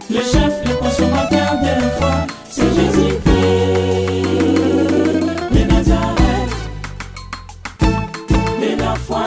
Le chef, le consommateur de la foi, c'est Jésus-Christ de Nazareth, de la foi.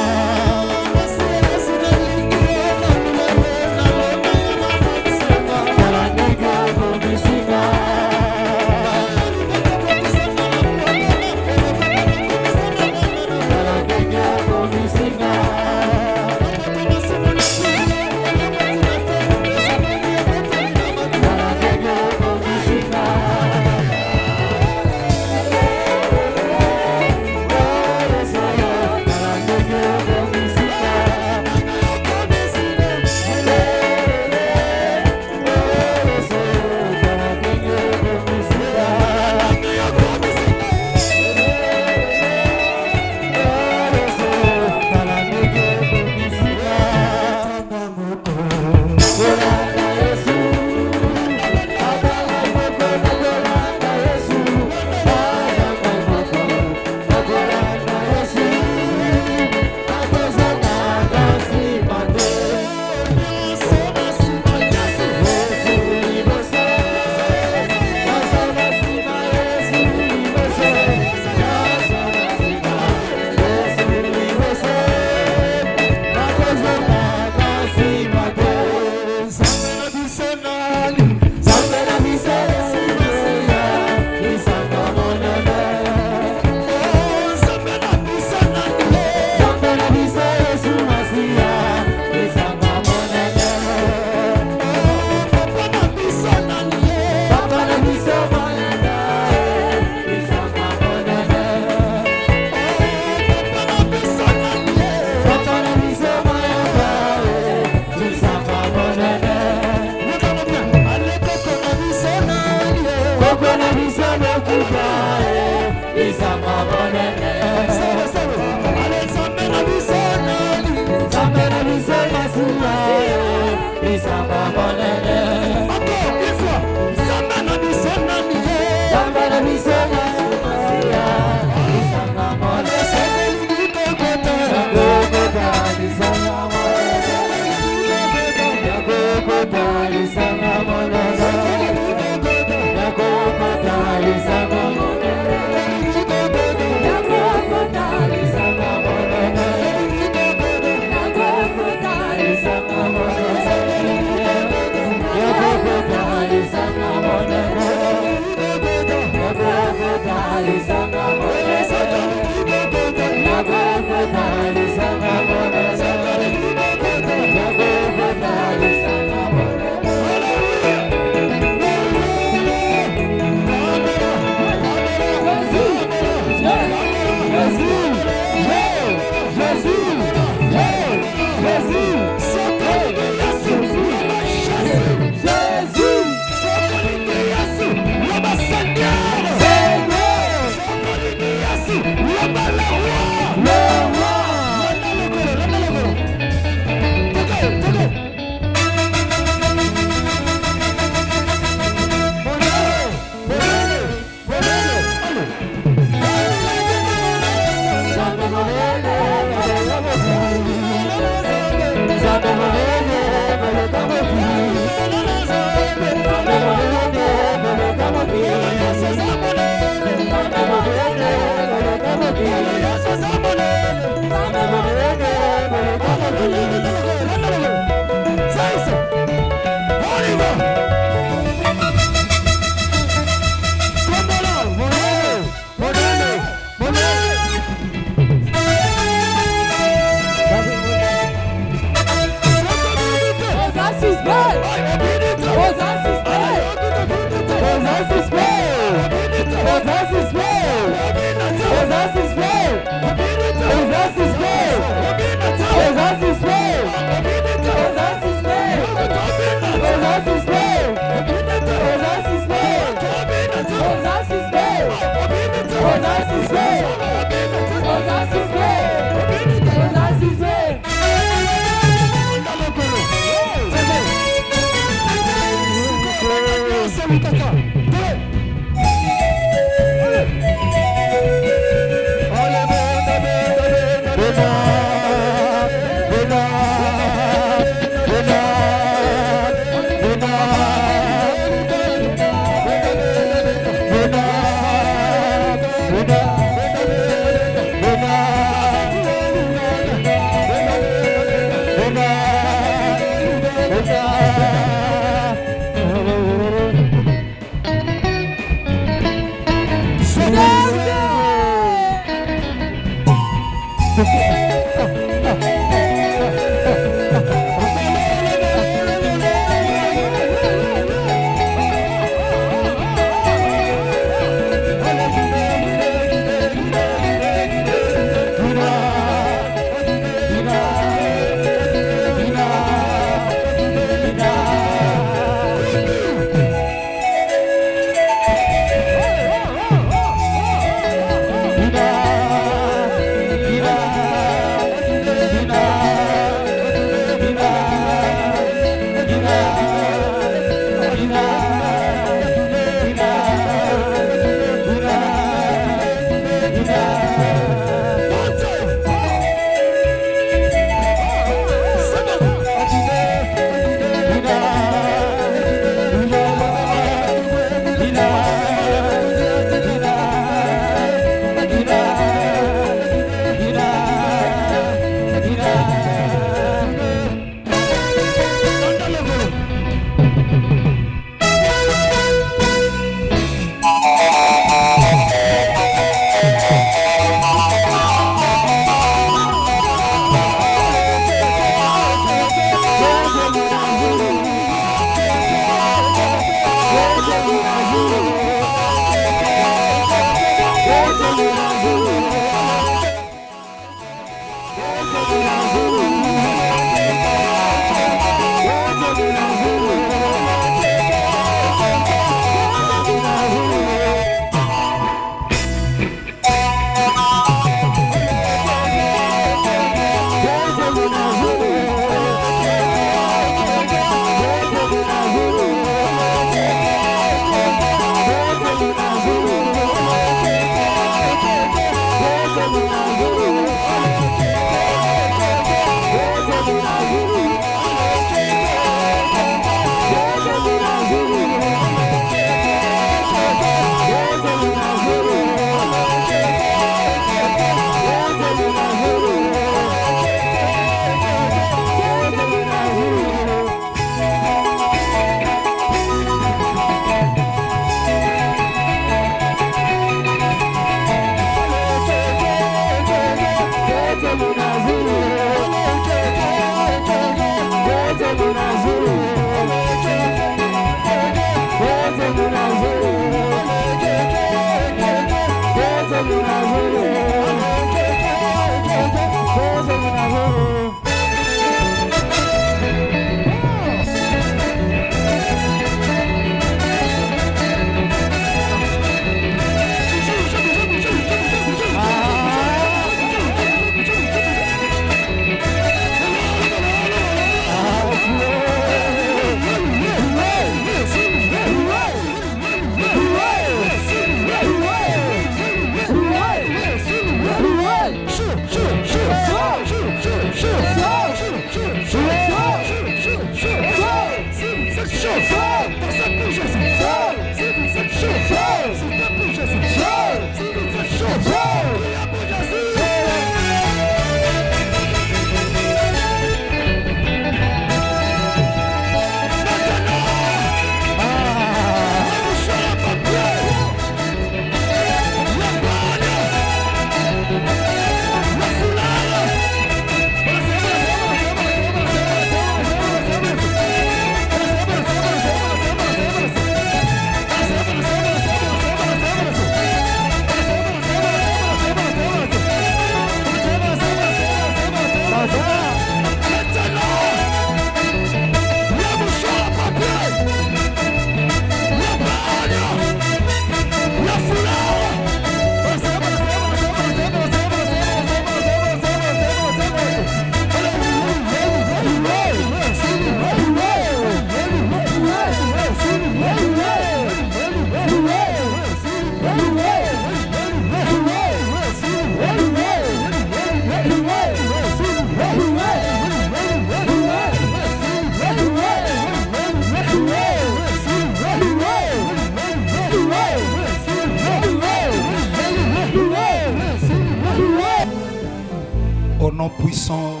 Au nom puissant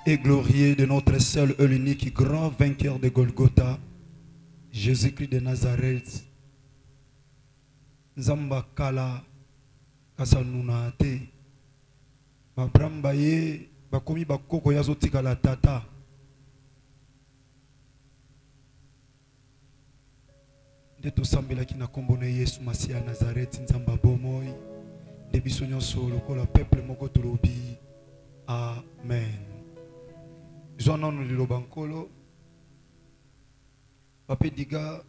et glorieux de notre seul et l'unique grand vainqueur de Golgotha, Jésus-Christ de Nazareth, Nzamba Kala Kasanuna te Babramba ye bakomi bakoko yazo tikala tata nde tosambelaki na kombo na Yesu Masiya Nazareth Nzamba bomoi de biso nyonso lokola peuple moko tolobi amen. Zwana no liloba nkolo pape diga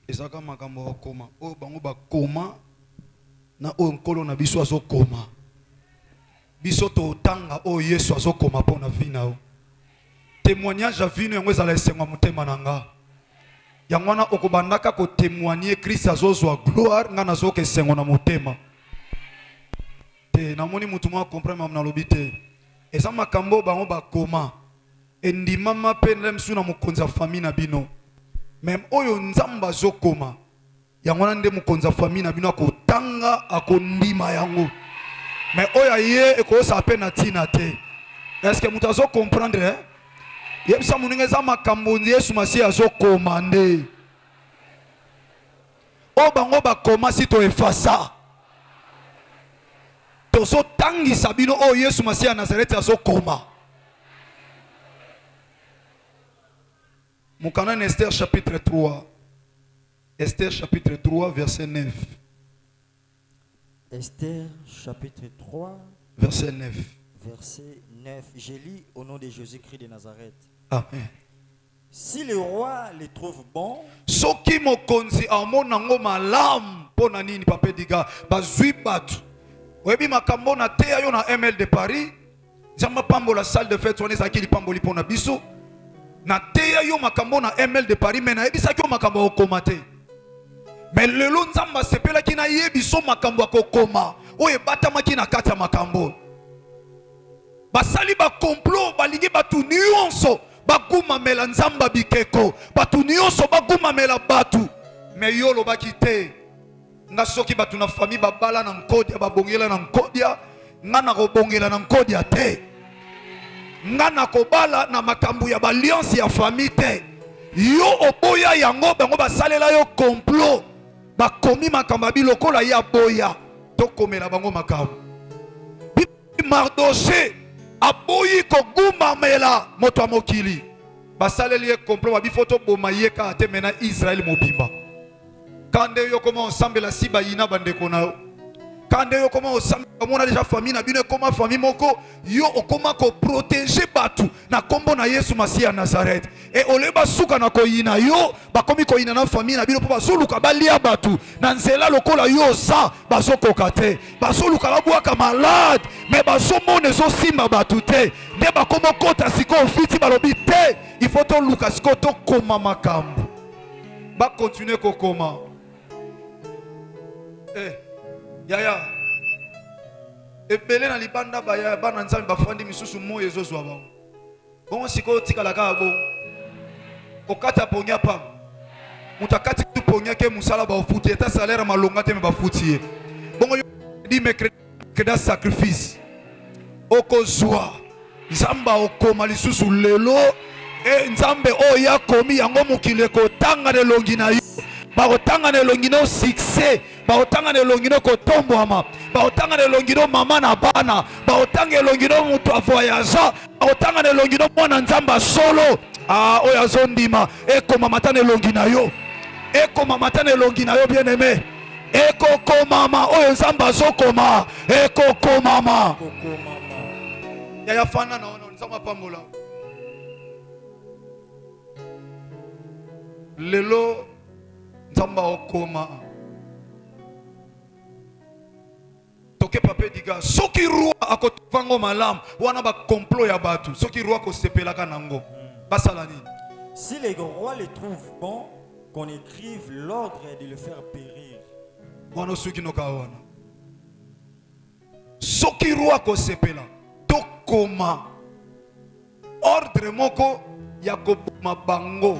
ezaka makambo bakoma o bango bakoma na o nkolo na biso azokoma biso to tanga o Yesu azokoma pona vina o témoignage vino yango ezala esengo motema nanga yango na okobandaka ko témoigner Christ azozwa gloire nga nazoka esengo na motema te namoni mutu mwa comprendre mam na lobite eza makambo bango bakoma endimama pe ndemsu na mokonza famille na bino même oyo nzamba zokoma yango na nde mokonza famille na bino akotanga akondima yango mais oyo ye ekosa pe na tina te. Est-ce que mutu azo comprendre yebisa muninga eza makambo Yesu Masiya azokoma nde o bango bakoma si to efasa tozo tangi sabino o Yesu Masiya Nazareth azokoma. Mukana Esther chapitre 3. Esther chapitre 3 verset 9. Esther chapitre 3 verset 9. Verset 9. Je lis au nom de Jésus-Christ de Nazareth. Amen. Si le roi les trouve bons, soki mokonzi amonango malam pona nini pape diga bazwi batu webi makambo na te yo na ML de Paris zamba pambo la salle de fête on ezaki lipambo lipona biso na te yo makambo na ML de Paris mais na ebisaki makambo okomate mais lelo nzamba sepela kina yebiso makambo akokoma oye batamaki na kati ya makambo basali ba complot balingi batu nyonso baguma mela nzamba bikeko batu nyonso baguma mela batu mais yo lobaki te nga soki batu na famille babala na nkodia babongela na nkodia nga na kobongela na nkodia te nga na kobala na makambo ya alliance ya famille te yo oboya yango bango basalela yo complot bakomi makambo bilokola ya boya tokomela bango makambo Mardoché aboyi koguma mela moto mokili basaleli ye complot babifoto boma yeka ate mena Israël mobimba kande yo koma ensemble la siba yina bandeko na yo kande yo koma ensemble mona déjà famille na bino koma famille moko yo okoma ko protéger batu na kombo na Yesu Masiya Nazareth et oleba suka na koyina yo bakomi koyina na famille na bino po bazoluka balia batu na nzela lokola yo sa bazokoka te bazoluka babwaka malade mais bazomona ezosimba batu te nde bakomo kota siko ofiti balobi te il faut to luka siko to koma makambo ba continuer kokoma yaya ebele na libanda baya bana nzambe bafandi misusu moyo ezozwa bango bongo siko tikala ka bo kokata ponya pam mutakati tu ponya ke musala ba futi eta salaire malonga te me ba futi bongo di mercredi que sacrifice okozwa nzamba okoma lisusu lelo nzambe oya komi yango mokile kotanga ne longi na yo ba kotanga ne longi no succès ba kotanga ne longi no kotombwama ba kotanga ne longi no mama na bana ba kotanga ne longi no mutu a voyage ba kotanga ne longi no mwana nzamba solo oya zondima ekoma matane longi na yo ekoma matane longi na yo bien aimé ekoko mama oyo nzamba zokoma ekoko mama ya fana na ono nzamba pambola lelo nzamba okoma toke pape diga soki roi akotuvango malamu wana ba complot ya batu soki roi ko sepelaka nango basala nini si les rois les trouvent bon qu'on écrive l'ordre de le faire périr. Wana soki no kawana soki roi ko sepela tokoma ordre moko ya koboma bango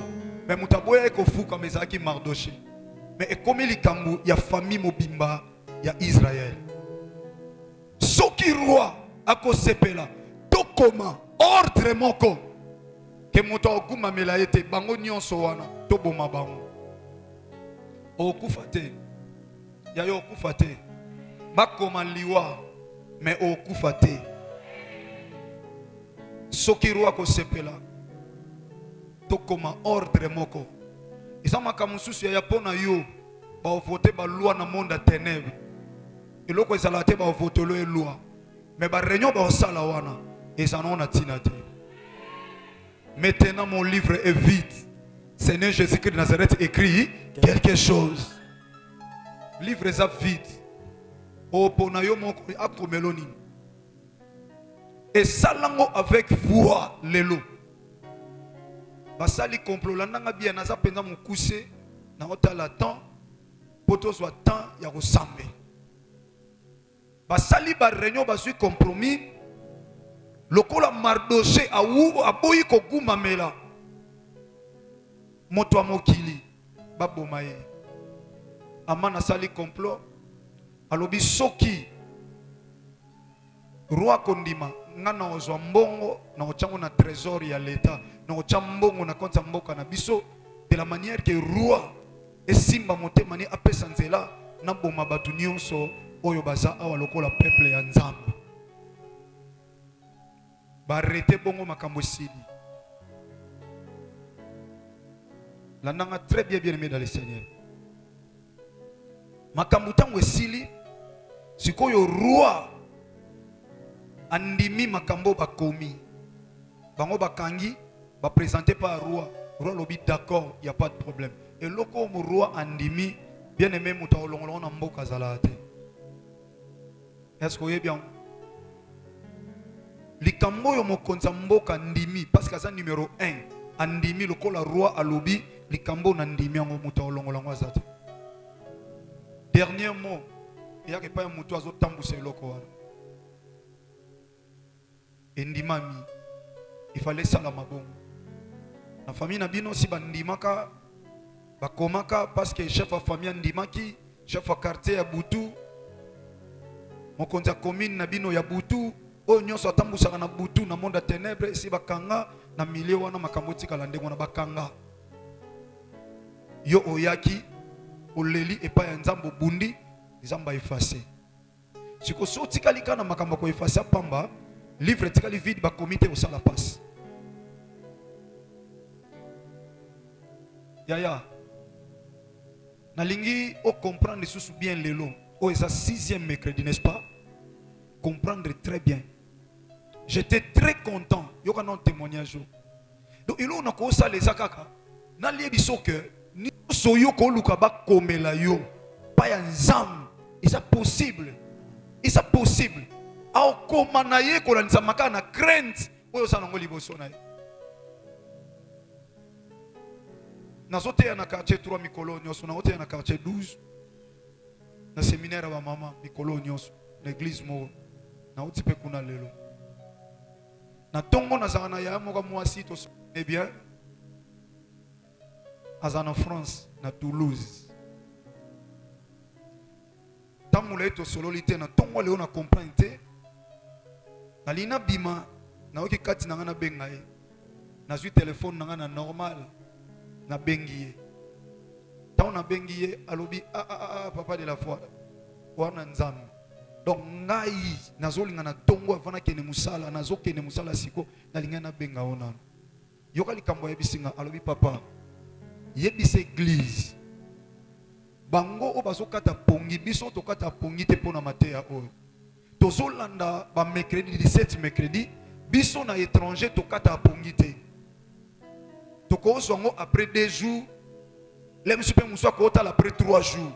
mais mutaboya ekofuka mezaki Mardoché mais ekomi likambo ya famille mobimba ya Israël soki roi akosepela tokoma ordre moko ke moto okuma mela ete bango nyonso wana toboma bango okufa te ya yo okufa te bakoma liwa mais okufa te soki roi akosepela tokoma ordre moko eza makambo mosusu ya mpona yo baovote balwa na monde ya ténèbre eloko ezala te baovotelo elwa mais baréunion baosala wana eza nango na ntina te maintenant mon livre est vide Seigneur Jésus-Christ de Nazareth écrit quelque chose livre eza vide opona yo moko akomelo nini esalango avec foi lelo basali complot landanga bien naza penza mokuse na otala temps poto soit temps ya kosambe basali ba réunion bazui compromis lokola Mardoché aboyi kogumamela moto wa mokili baboma ye amana sali complot alobi soki roi kondima nga na ozwa mbongo na ochango na trésor ya l'état na ocha mbongo na konta mboka na biso de la manière que roi esimba motema ni apesa nzela na boma batu nyonso oyo baza awa lokola peuple ya nzambe barrete bongo makambo esili landanga très bien aimé dans le Seigneur makambo tango esili sikoyo roi andimi makambo bakomi bango bakangi ba présenté par roi lobi d'accord il y a pas de problème et loko mo roi andimi bien aimé muta olongolo na mboka zalate est-ce que vous bien likambo yo mokonza mboka ndimi parce que ça numéro 1 andimi lokola roi alobi likambo na ndimi yango muta olongolo ngo azate dernier mot il y a que pas muto azo tambusa eloko wana endimami il fallait ça la mabongo la famille na bino si bandimaka bakomaka parce que chef de famille andimaki chef de quartier ya Butu mokonza commune na bino ya Butu oyo nyonso atambusaka na Butu na monde ya ténèbres si bakanga na milieu wana makambo tikala ndengo na bakanga yo oyaki oleli epa ya nzambo bundi nzamba effacer siko so tikali kana makambo ko effacer pamba livre tikali vide ba comité au sala passe yaya nalingi o comprendre sous bien lelo o esa 6e mercredi n'est-ce pas comprendre très bien j'étais très content yo kana témoignage donc il on a ko sala ezakaka na liebi so que ni so yo ko luka ba komela yo pa ya nzam c'est possible c'est possible au komanaye ko la nzamaka na crainte oyo sana ngoli boso na ye nazote na quartier 3 mikolo nyonso na ote na quartier 12 na séminaire ba mama mikolo nyonso na église mo na ote pe kuna lelo na tongo na zana ya moka mwasi to eh bien aza en France, na Toulouse. Tant que tu sololité na tongo leo na comprendre te. Na lina bima na oki kati na ngana bengaye. Na zui téléphone na ngana normal na bengiye. Tant na bengiye alobi papa de la foi. Wana nzambe. Donc ngai nazolinga na tongo avana kene musala nazo kene musala siko na linga na benga ona. Yoka likambo ya bisinga alobi papa. Yebise église. Bango o bazokata pongi biso tokata pongi te pona mateya oyo. Tozolanda ba mercredi 17 mercredi biso na étranger tokata pongi te. Tokozongo après 2 jours. Lem super muswa ko ta après 3 jours.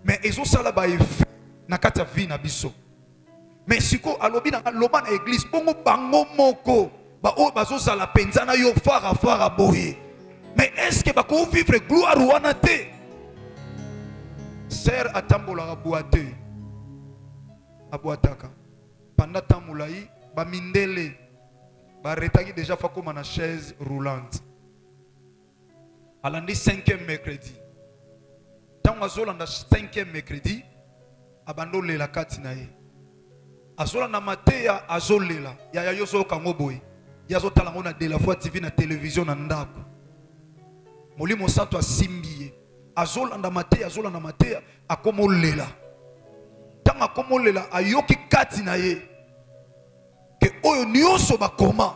Mais ezo sala ba effet na kata vie na biso. Mais siko alobi na loba na église bongo bango moko ba o bazosala penza na yo fara boye. Mais est-ce que bako vivre gloire wana te? Sœur atambola boate. Aboataka. Pendant tamulaï ba mindele ba retaki déjà fa comme na chaise roulante. Alandi 5e mercredi. Tant azolanda 5e mercredi abandole la kati na ye. Azolanda mateya azolela. Ya yozo kango boy. Yazo talango na de la fois TV na télévision na ndako. Molimo santo asimbiye. Azolanda mateya akomolela. Tanga akomolela ayoki kati na ye. Ke oyo nyonso bakoma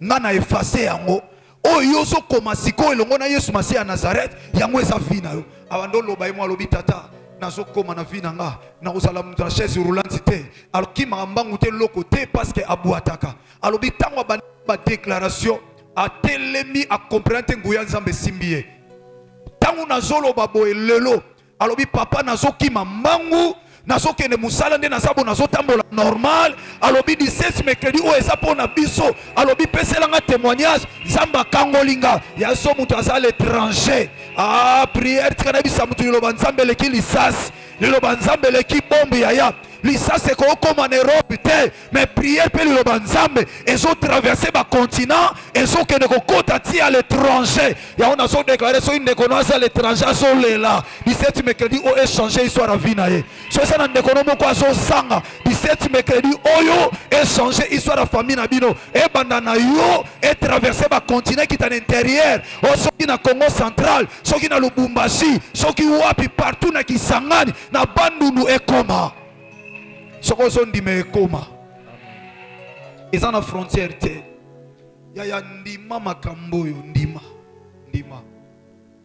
ngana efase yango. Oyo yozo koma siko elongo na Yesu Masiya ya Nazareth yango eza vi na yo. Abando loba imo alobi tata nazo koma na vi na nga na kozala mutu na chaise roulante te. Aloki mbangu te loko te parce que abuataka. Alobi tango ba déclaration a telemi a comprendre nguya nzambe simbiye. Tango nazolo baboye lelo alobi papa nazoki mbangu nazoki ne musala nde nazabo nazotambola normal alobi 17 mercredi o eza pona biso alobi peselanga témoignage nzamba kangolinga ya so mutu aza l'étranger prière tikana bisa mutu liloba nzambe leki lisasi liloba nzambe leki bombe yaya lisasi ko koma na Europe te mais prière pe liloba nzambe ezo traverser ba continent ezo kene ko kota ti à l'étranger ya on a so déclarer so inde kono à l'étranger so lela 17 mercredi o échanger histoire vie na ye so ça na ndekono moko azo sanga 17 mercredi oyo échanger histoire de famille na bino e banda na yo et traverser ba continent qui est à l'intérieur o so ki na Congo central so ki na Lubumbashi so ki wapi partout na Kisangani na Bandundu e koma soko so ndime e koma eza na frontière te ya ndima makambo yo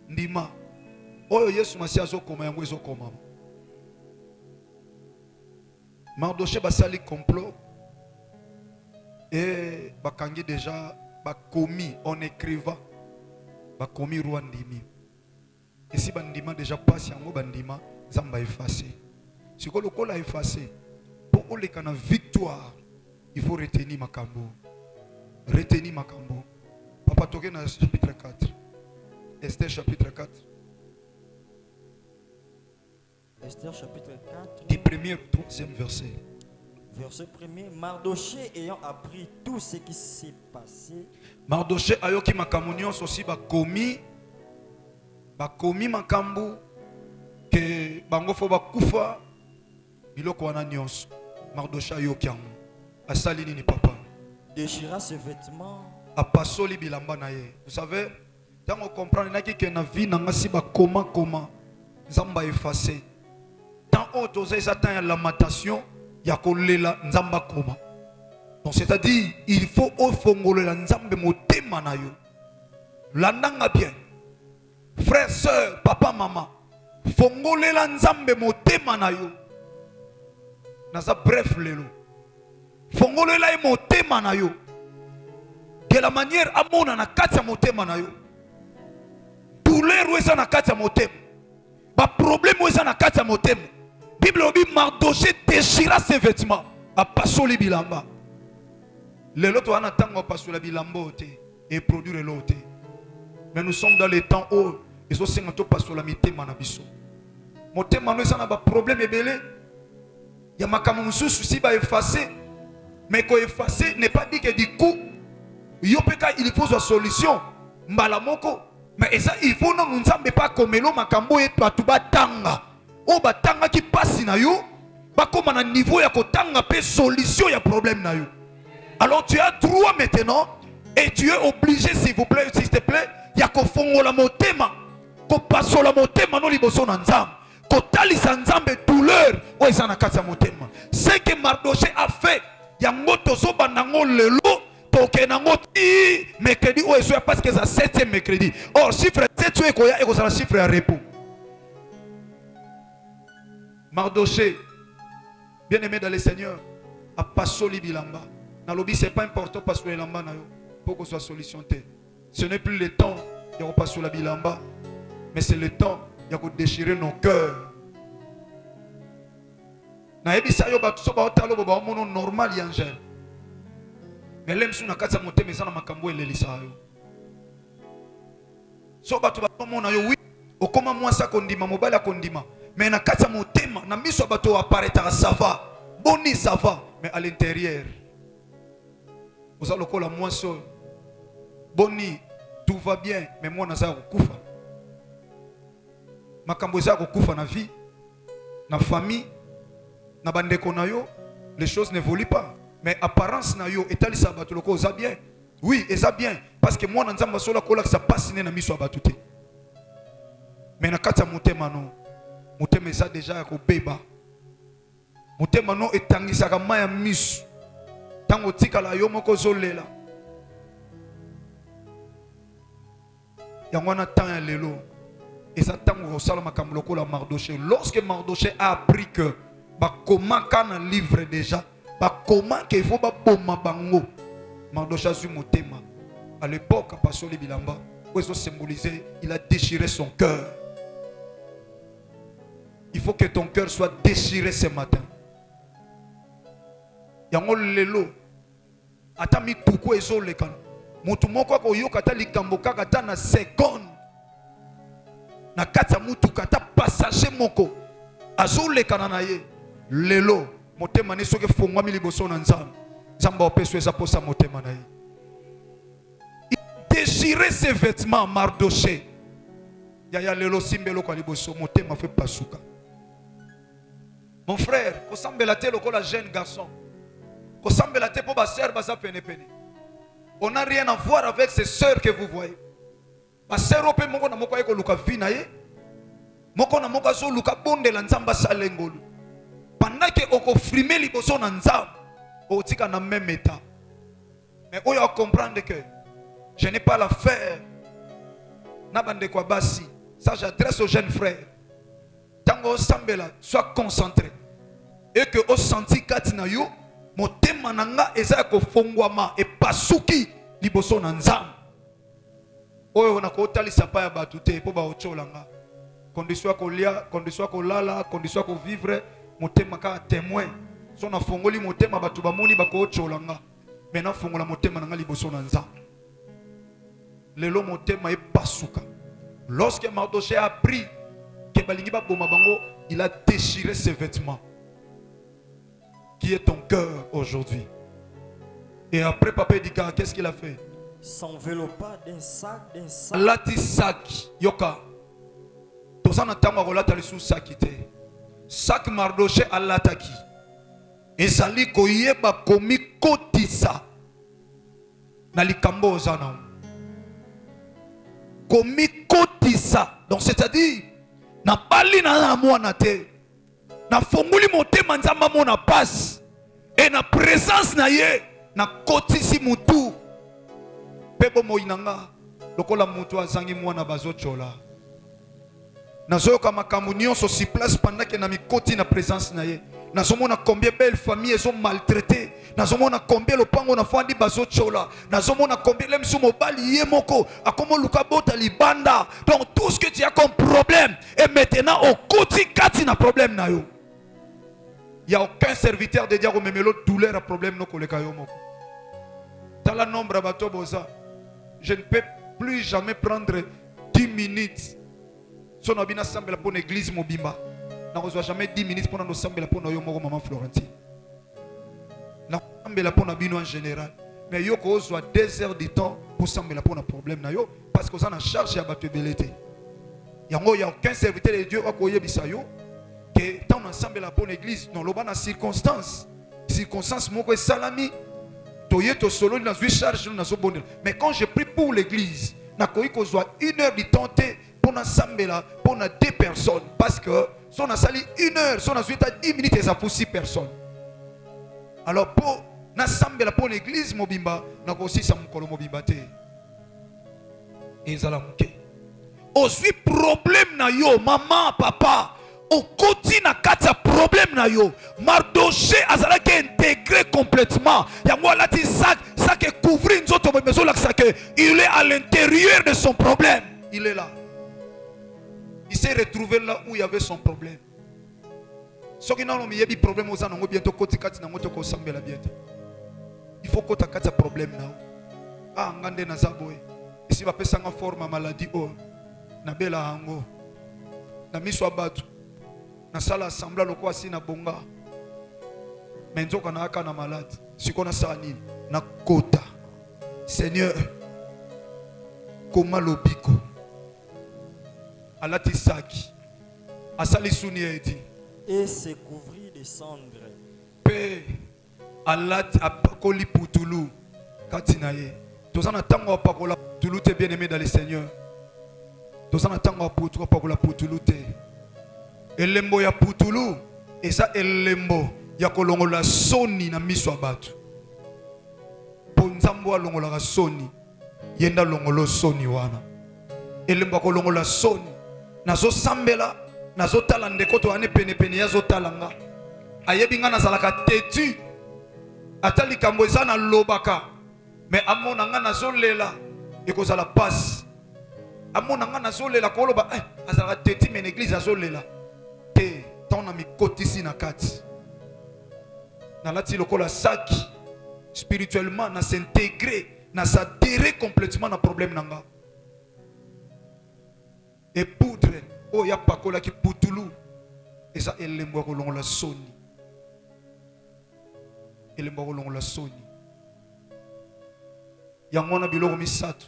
ndima oyo Yesu Masiya azokoma yango ezokoma. Mardoché basali complot et bakangi déjà bakomi en écrivant bakomi roi ndimi et si bandima déjà passe yango bandima zamba effacé siko lokola effacé pour oleka na victoire il faut retenir makambo papa toke na chapitre 4 Esther chapitre 4 Esther chapitre 4 du 1er au 3e verset. Verset 1er. Mardoché ayant appris tout ce qui s'est passé. Mardoché ayoki makambo nyonso aussi bakomi makambo que bango fo bakufa biloko wana nyonso. Mardoché ayoki yango. Asali nini papa? Déchira ses vêtements. Apasoli bilamba na ye. Vous savez, tant on comprend que na vie na ngasi bakoma nzamba effacé. Tant autres attendent la lamentation, il y a kolela nzamba koma. Donc c'est-à-dire il faut ofongolela nzambe motema na yo. Landanga bien. Frère, sœur, papa, maman, fongolela nzambe motema na yo. Naza bref lelo. Fongolela motema na yo. De la manière amona na kati ya motema na yo. Douleur wesa na kati ya motema. Ba problème wesa na kati ya motema. Bible obi Mardoché déchira ses vêtements. A pasoli bilamba. Les loto wana tango pasoli bilamba ote et produire l'ote. Mais nous sommes dans les temps où ils ont 50 pasoli mitema na biso. Motema no esa na ba problème ebele. Ya makambo mususu si ba effacer. Mais ko effacer n'est pas dit que du coup il faut une solution. Mbala moko Mais ça, il faut non nous ne pas comme l'eau makambo et batuba tanga. O batanga qui passe na yo, ba comme à niveau ya kotanga pe solution ya problème na yo. Alors tu as droit maintenant et tu es obligé s'il vous plaît, s'il te plaît, ya ko fongo la motema, ko passo la motema no liboso na nzambe. Ko talisa nzambe douleur o ezana kasa motema. Ce que Mardoché a fait, ya ngoto so banango lelo. Mercredi ou est parce que c'est 7e mercredi. Or, chiffre 7 et c'est un chiffre à repos. Mardoché, bien aimé dans le Seigneur, a passé bilamba. Dans le lobby, ce n'est pas important parce que bilamba pour que ce soit solutionné. Ce n'est plus le temps de repasser la bilamba, mais c'est le temps de déchirer nos cœurs. Na ebisa yo ba tsoba otalo ba mono normal yangel. Mais l'aime sous na kata motema ezana makambo elelisa yo. So batu ba mona yo oui, okoma mwasa kondima mobala kondima. Mais na kata motema na miso bato apparaîtra ça va. Boni ça va, mais à l'intérieur. Vous allez lokola mwaso. Boni tout va bien, mais moi naza kufa. Makambo za kufa na vie, na famille, na bandeko na yo, les choses n'évoluent pas. Mais apparence na yo etali sa bato loko za bien. Oui, et ça bien parce que moi na nzamba sola kola ça passe na miso batute. Mais na kata motema no. Motema za déjà ko beba. Motema no etangisa ka maya miso. Tango tika la yo moko zolela. Yangwana tan ya lelo. Et ça tango ko sala makambo loko la Mardoché. Lorsque Mardoché a appris que ba comment kana livre déjà comment qu'il faut bomba bango Mardoché a motema à l'époque à passer les bilamba où ils ont symbolisé il a déchiré son cœur. Il faut que ton cœur soit déchiré ce matin. Yango lelo atami tuku ezoleka mutu moko ko yoka ta likambo kaka ta na seconde na kata mutu kata passager moko azoleka na ye lelo motema ne soke fongwami liboso na nzambe nzambe opeso eza posa motema na ye. Il déchirait ses vêtements Mardoché. Yaya lelo simbelo kwa liboso motema fait pasuka. Mon frère, kosambela te lokola jeune garçon. Kosambela te po ba sœur baza pene pene. On n'a rien à voir avec ces sœurs que vous voyez. Ba sœur ope moko na moko ayeko luka vina ye. Moko na moko zo luka bonde la nzamba salengolu. Pendant que on confirme liboso na nzamba, on tika na même état. Mais on doit comprendre que je n'ai pas l'affaire. Na bande kwa basi. Ça j'adresse aux jeunes frères. Tango sambela, sois concentré. Et que au senti katina yo, motema nanga eza ko fongwama e pasuki liboso na nzamba. Oyo na ko talisa pa ya batute po ba ocholanga. Condition ko lia, condition ko lala, condition ko vivre. Motema ka témoin so na fongoli motema batu bamoni bako ocholanga mena fongola motema nanga liboso na nzambe lelo motema e pasuka. Lorsque Mardoché a appris que balingi ba boma bango, il a déchiré ses vêtements. Qui est ton cœur aujourd'hui? Et après papa dit qu'est-ce qu'il a fait? S'enveloppa d'un sac lati sac yoka tozana tama rolata lisu sakite. Sac Mardoché à l'attaque. Et sali koyeba komi kotisa. Na likambo ozana. Komi kotisa. Donc c'est-à-dire na bali na mwana te. Na fonguli motema nzamba mona passe. Et na présence na ye na kotisi mutu. Pebo moinanga lokola mutu azangi mwana bazochola. Nazoyoka makambo nyonso si place pendant que na mikoti na présence na ye. Nazomona combien belle famille elles ont maltraité. Nazomona combien le pango na fandi bazo chola. Nazomona combien les msu mobali ye moko akomo luka bota libanda. Donc tout ce que tu as comme problème et maintenant au koti kati na problème na yo. Il y a aucun serviteur de Dieu memelo douleur à problème no koleka yo moko. Dans la nombre bato boza. Je ne peux plus jamais prendre 10 minutes. Si on a bien assemblé pour l'église mobimba, on ne reçoit jamais 10 minutes pour nous assembler pour nous maman Florentine. On a assemblé pour nous en général. mais yo ko ozwa 2 heures de temps pour sambela pour un problème na yo parce que ça na charge ya bato belete. Yango ya aucun serviteur de Dieu akoyebisa yo que tant ensemble la bonne église non loba na circonstance moko salami toye to solo na zui charge na zo bonne. Mais quand je prie pour l'église na koyi ko zwa 1 heure de temps pour ensemble là pour 2 personnes parce que son a sali 1 heure son a 10 minutes et ça pour 6 personnes. Alors pour ensemble pour l'église mobimba na ko aussi ça mukolo mobimba te ezala muke aussi problème na yo maman papa au côté na kati problème na yo Mardoché azala ki intégré complètement yango alati sac que couvrir nzoto bezo la que il est à l'intérieur de son problème, il est là, il s'est retrouvé là où il y avait son problème. Ce qui n'a pas de problème aux gens bientôt côté kati na moto ko sambela bientôt il faut que tu aies un problème là ah ngande na zaboy ici va pesa nga forme maladie oh na bela hango na miso abatu na sala assembla lokwa si na bonga menzo kana aka na malade sikona sani na kota Seigneur koma lobiko alati saki asali suni edi et se couvrit de cendres pe alati apakoli putulu katina ye tozana tango apakola putulu te bien aimé dans le Seigneur tozana tango apakola putulu te elembo ya putulu eza elembo ya kolongola soni na miso ya bato po nzambo alongolaka soni yenda longolo soni wana elembo ya kolongola soni nazosambela nazotala ndeko to ane penepene yazotala nga ayebi nga nazalaka tetu ata likambo eza na lobaka mais amona nga nazolela ekozala pasi amona nga nazolela koloba azalaka tetu mais l'église azolela te tant na mikotisi na kati nalati lokola saki spirituellement na s'intégrer na s'adhérer complètement na problème nanga et poudre o ya pakola ki putulu eza elembo kolongola soni elembo kolongola soni yango na biloko misato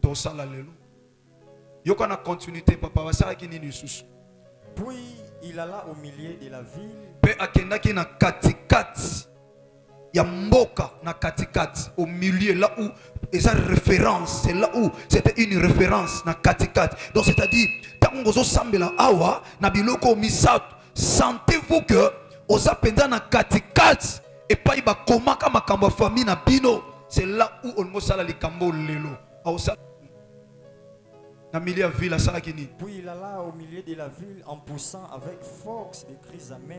to sala lelo yoka na continuité papa basala ki nini susu. Puis il alla au milieu de la ville. Pe akendaki na katikati ya mboka na katikati au milieu là où eza référence, c'est là où c'était une référence na katikati. Donc c'est-à-dire tango zo sambela awa na biloko misato sentez-vous que oza penza na katikati et pas iba komaka makambo famille na bino, c'est là où on mo sala likambo lelo au sa na milieu ya ville sala kini. Puis il alla au milieu de la ville en poussant avec force des cris amers.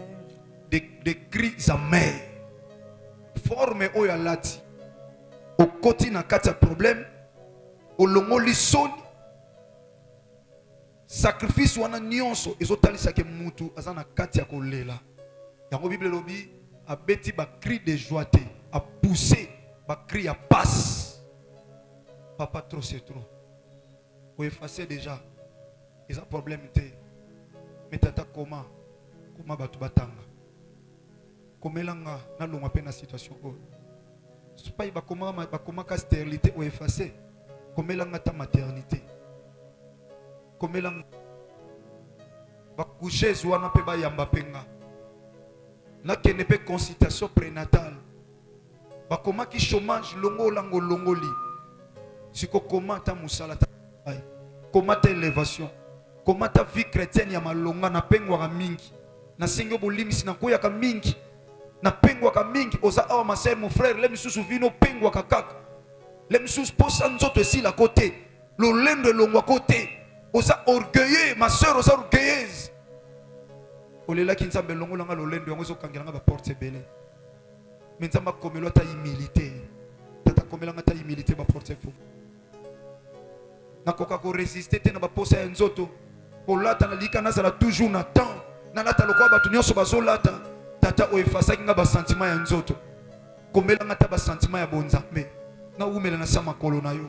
Des cris amers. Forme oya lati. Au côté na kati ya problème, au longoli soni. Sacrifice wana nyonso ezotalisa ke mutu azana kati ya kolela. Yango Bible lobi a beti ba cri de joie te, a pousser ba cri ya passe. Papa trop c'est trop. Ou effacer déjà. Ils ont problème te. Mais tata comment batu batanga. Komelanga na longa pe na situation o. Spai ba comment ka stérilité ou effacer. Komelanga ta maternité. Komelanga ba coucher zwana pe ba yamba penga. Na kene pe consultation prénatale. Ba comment ki chômage longo lango longoli. Siko comment ta musala ta comment ta élévation, comment ta vie chrétienne ya malonga na pengwa mingi na singo bolimisi na koya ka mingi na pengwa ka mingi oza awa ma sœur mon frère le misusu vino pengwa ka kaka le misusu posa nzoto esi la côté lo lendo longwa côté oza orgueilleux ma sœur oza orgueilleuse olela ki nzambe longo langa lo lendo yango zo kangelanga ba porte belé mais nzamba komelo ta humilité tata komelanga ta humilité ba porte fou na koka ko résister te na ba posa nzoto kolata na lika na sala toujours na temps na lata lokwa batu nyonso bazolata tata o efasaki nga ba sentiment ya nzoto komela nga ta ba sentiment ya bonzambe na umela na sama kolo na yo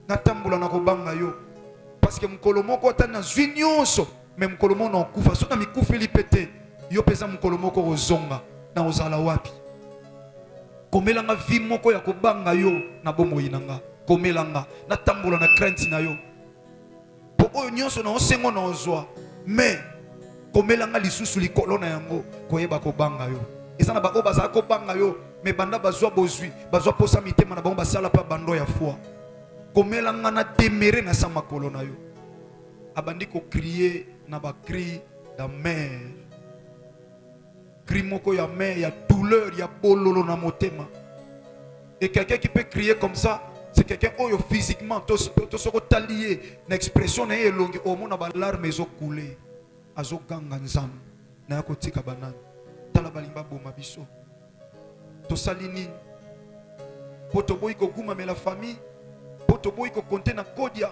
na tambula na kobanga yo parce que mukolo moko ta na zwi nyonso mais mukolo moko na kufa so na mikufa lipete yo pesa mukolo moko ozonga na ozala wapi komelanga vie moko ya kobanga yo na bomoi nanga komelanga na tambola na crainte na yo po oyo nyonso na osengo na ozwa mais komelanga lisusu likolo na yango koyeba kobanga yo eza na bao bazala kobanga yo mais banda bazwa bozwi bazwa posa mitema na bango basala pa bando ya foi komelanga na demere na sa makolo na yo abandi ko crier na ba cri d'amer cri moko ya mer ya douleur ya bololo na motema et quelqu'un qui peut crier comme ça c'est quelqu'un oyo physiquement to soko talié na expression na elongi au mona ba larme ezo couler azo ganga nzam na yako tika banani tala balimba boma biso to salini poto boy ko guma me la famille poto boy ko compter na kodia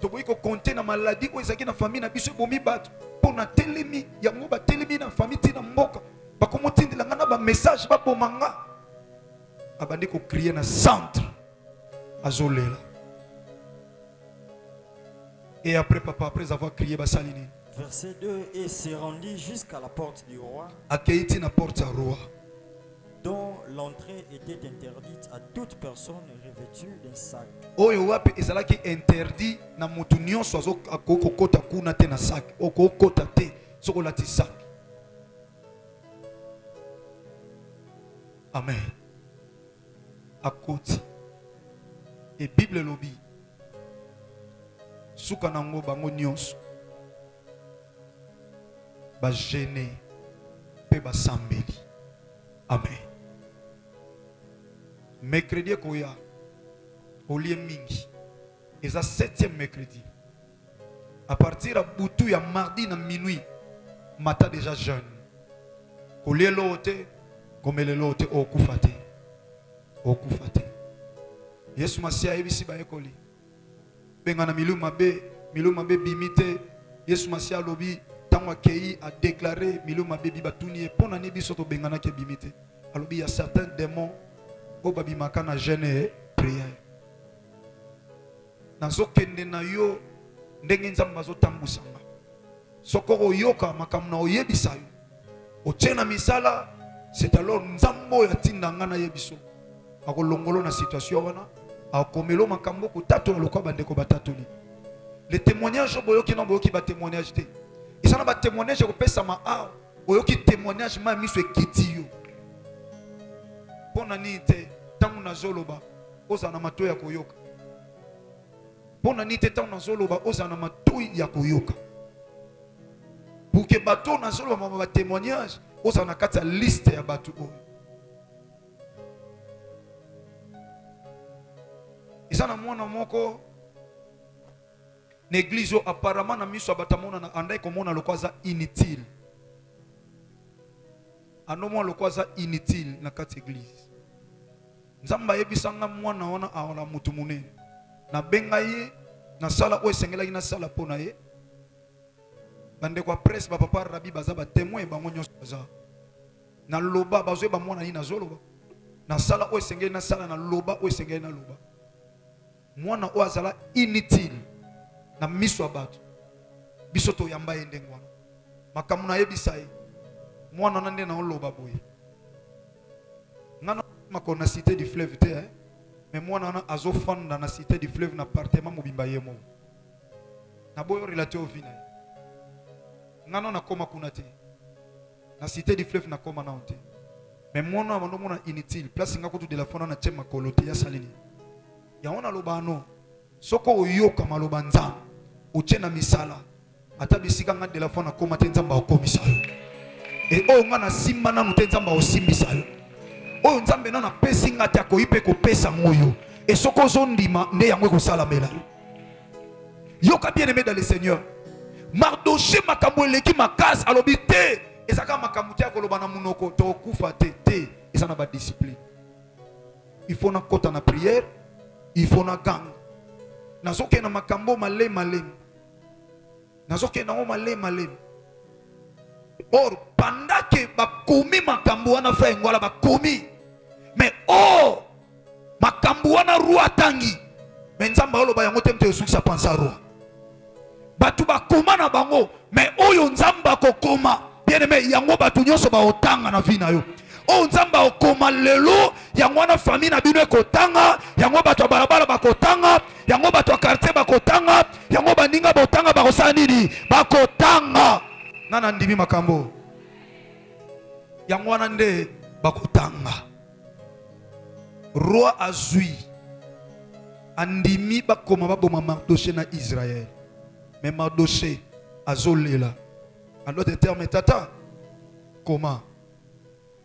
to boy ko compter na maladie ko ezaki na famille na biso bomi bato pona telemi yango ba telemi na famille tina mboka ba komo tindila ngana ba message ba bomanga abandi ko crier na centre azolela et après papa après avoir crié ba salini verset 2 et se rendit jusqu'à la porte du roi akeiti na porte ya roi dont l'entrée était interdite à toute personne revêtue d'un sac. Oyo wapi ezalaki interdit na mutu nyonso azo akokota kuna te na sac okokota te soko lati sac. Amen. Akoti et Bible lobi suka nango bango nyonso ba gêné pe ba sambeli. Amen. Mercredi koya olie mingi eza 7e mercredi à partir à butu ya mardi na minuit mata déjà jeune kolie lote komele lote okufate Yesu masia ebisi ba ekoli benga na milu mabe bimite Yesu masia lobi tango akei a déclaré milu mabe bibatuni e pona ni biso to bengana ke bimite alobi ya certains démons o babi makana jeûne prière nazokende na yo ndenge nzambe azotambusanga soko oyoka makambo na oyebisa yo otiena misala c'est alors nzambo ya tindanga na yebiso akolongolo na situation wana akomelo makambo ko tato lokwa bandeko batatoli les témoignages boyoki na boyoki ba témoignage te isana ba témoignage ko pesa ma a oyoki témoignage ma miso ekiti yo pona ni te tangu na zoloba oza na matoyi ya koyoka pona ni te tangu na zoloba oza na matoyi ya koyoka pour que bato na zoloba ma témoignage oza na kati ya liste ya bato oyo eza na mwana moko na église apparemment na miso batamona na andai komona lokwaza inutile anomwa lokwaza inutile na kati église nzamba yebisanga mwana wana aona mutu munene na benga ye na sala o esengela na sala pona ye bande kwa presse ba papa rabi baza ba témoin bango nyonso baza na loba bazwe ba mwana ni na zoloba na sala o esengela na sala na loba o esengela na loba mwana o azala inutile na miso abato biso to yamba yende ngwana makamu na yebisa ye mwana nande na loba boye ngana makona cité du fleuve te mais mwana na azofanda na cité du fleuve na appartement mobimba yemo na boyo relaté au vina ngana na koma kuna te na cité du fleuve na koma na onte mais mwana na mona inutile place ngako to de la fona na tema kolote ya salini ya ona lobano soko oyoka maloba nzambe ochena misala ata bisika nga de la fona koma te nzamba okomisa yo et o nga na simba nanu te nzamba osimbisa yo oyo nzambe na pesi nga te akoyipe kopesa ngoyo et soko zondima nde yango ekosalamela yoka bien aimé dans le Seigneur Mardoché makambo eleki makasi alobi te ezaka makambo te akoloba na munoko to kufa te eza na ba discipline il faut na kota na prière il faut na gang nazoke na makambo malem nazoke na malem or pendant que bakomi makambo wana frère ngwala bakomi mais makambo wana roi tangi mais nzamba oloba yango te mte sukisa pensa roi batu bakoma na bango mais oyo nzamba kokoma bien aimé yango batu nyonso ba otanga na vie na yo o nzamba okoma lelo yango wana famille na bino ekotanga yango bato ya balabala bakotanga yango bato ya quartier bakotanga yango baninga botanga bakosala nini bakotanga nana ndimi makambo yango wana nde bakotanga roi azui andimi bakoma baboma Mardoché na Israël mais Mardoché azolela en d'autres termes tata comment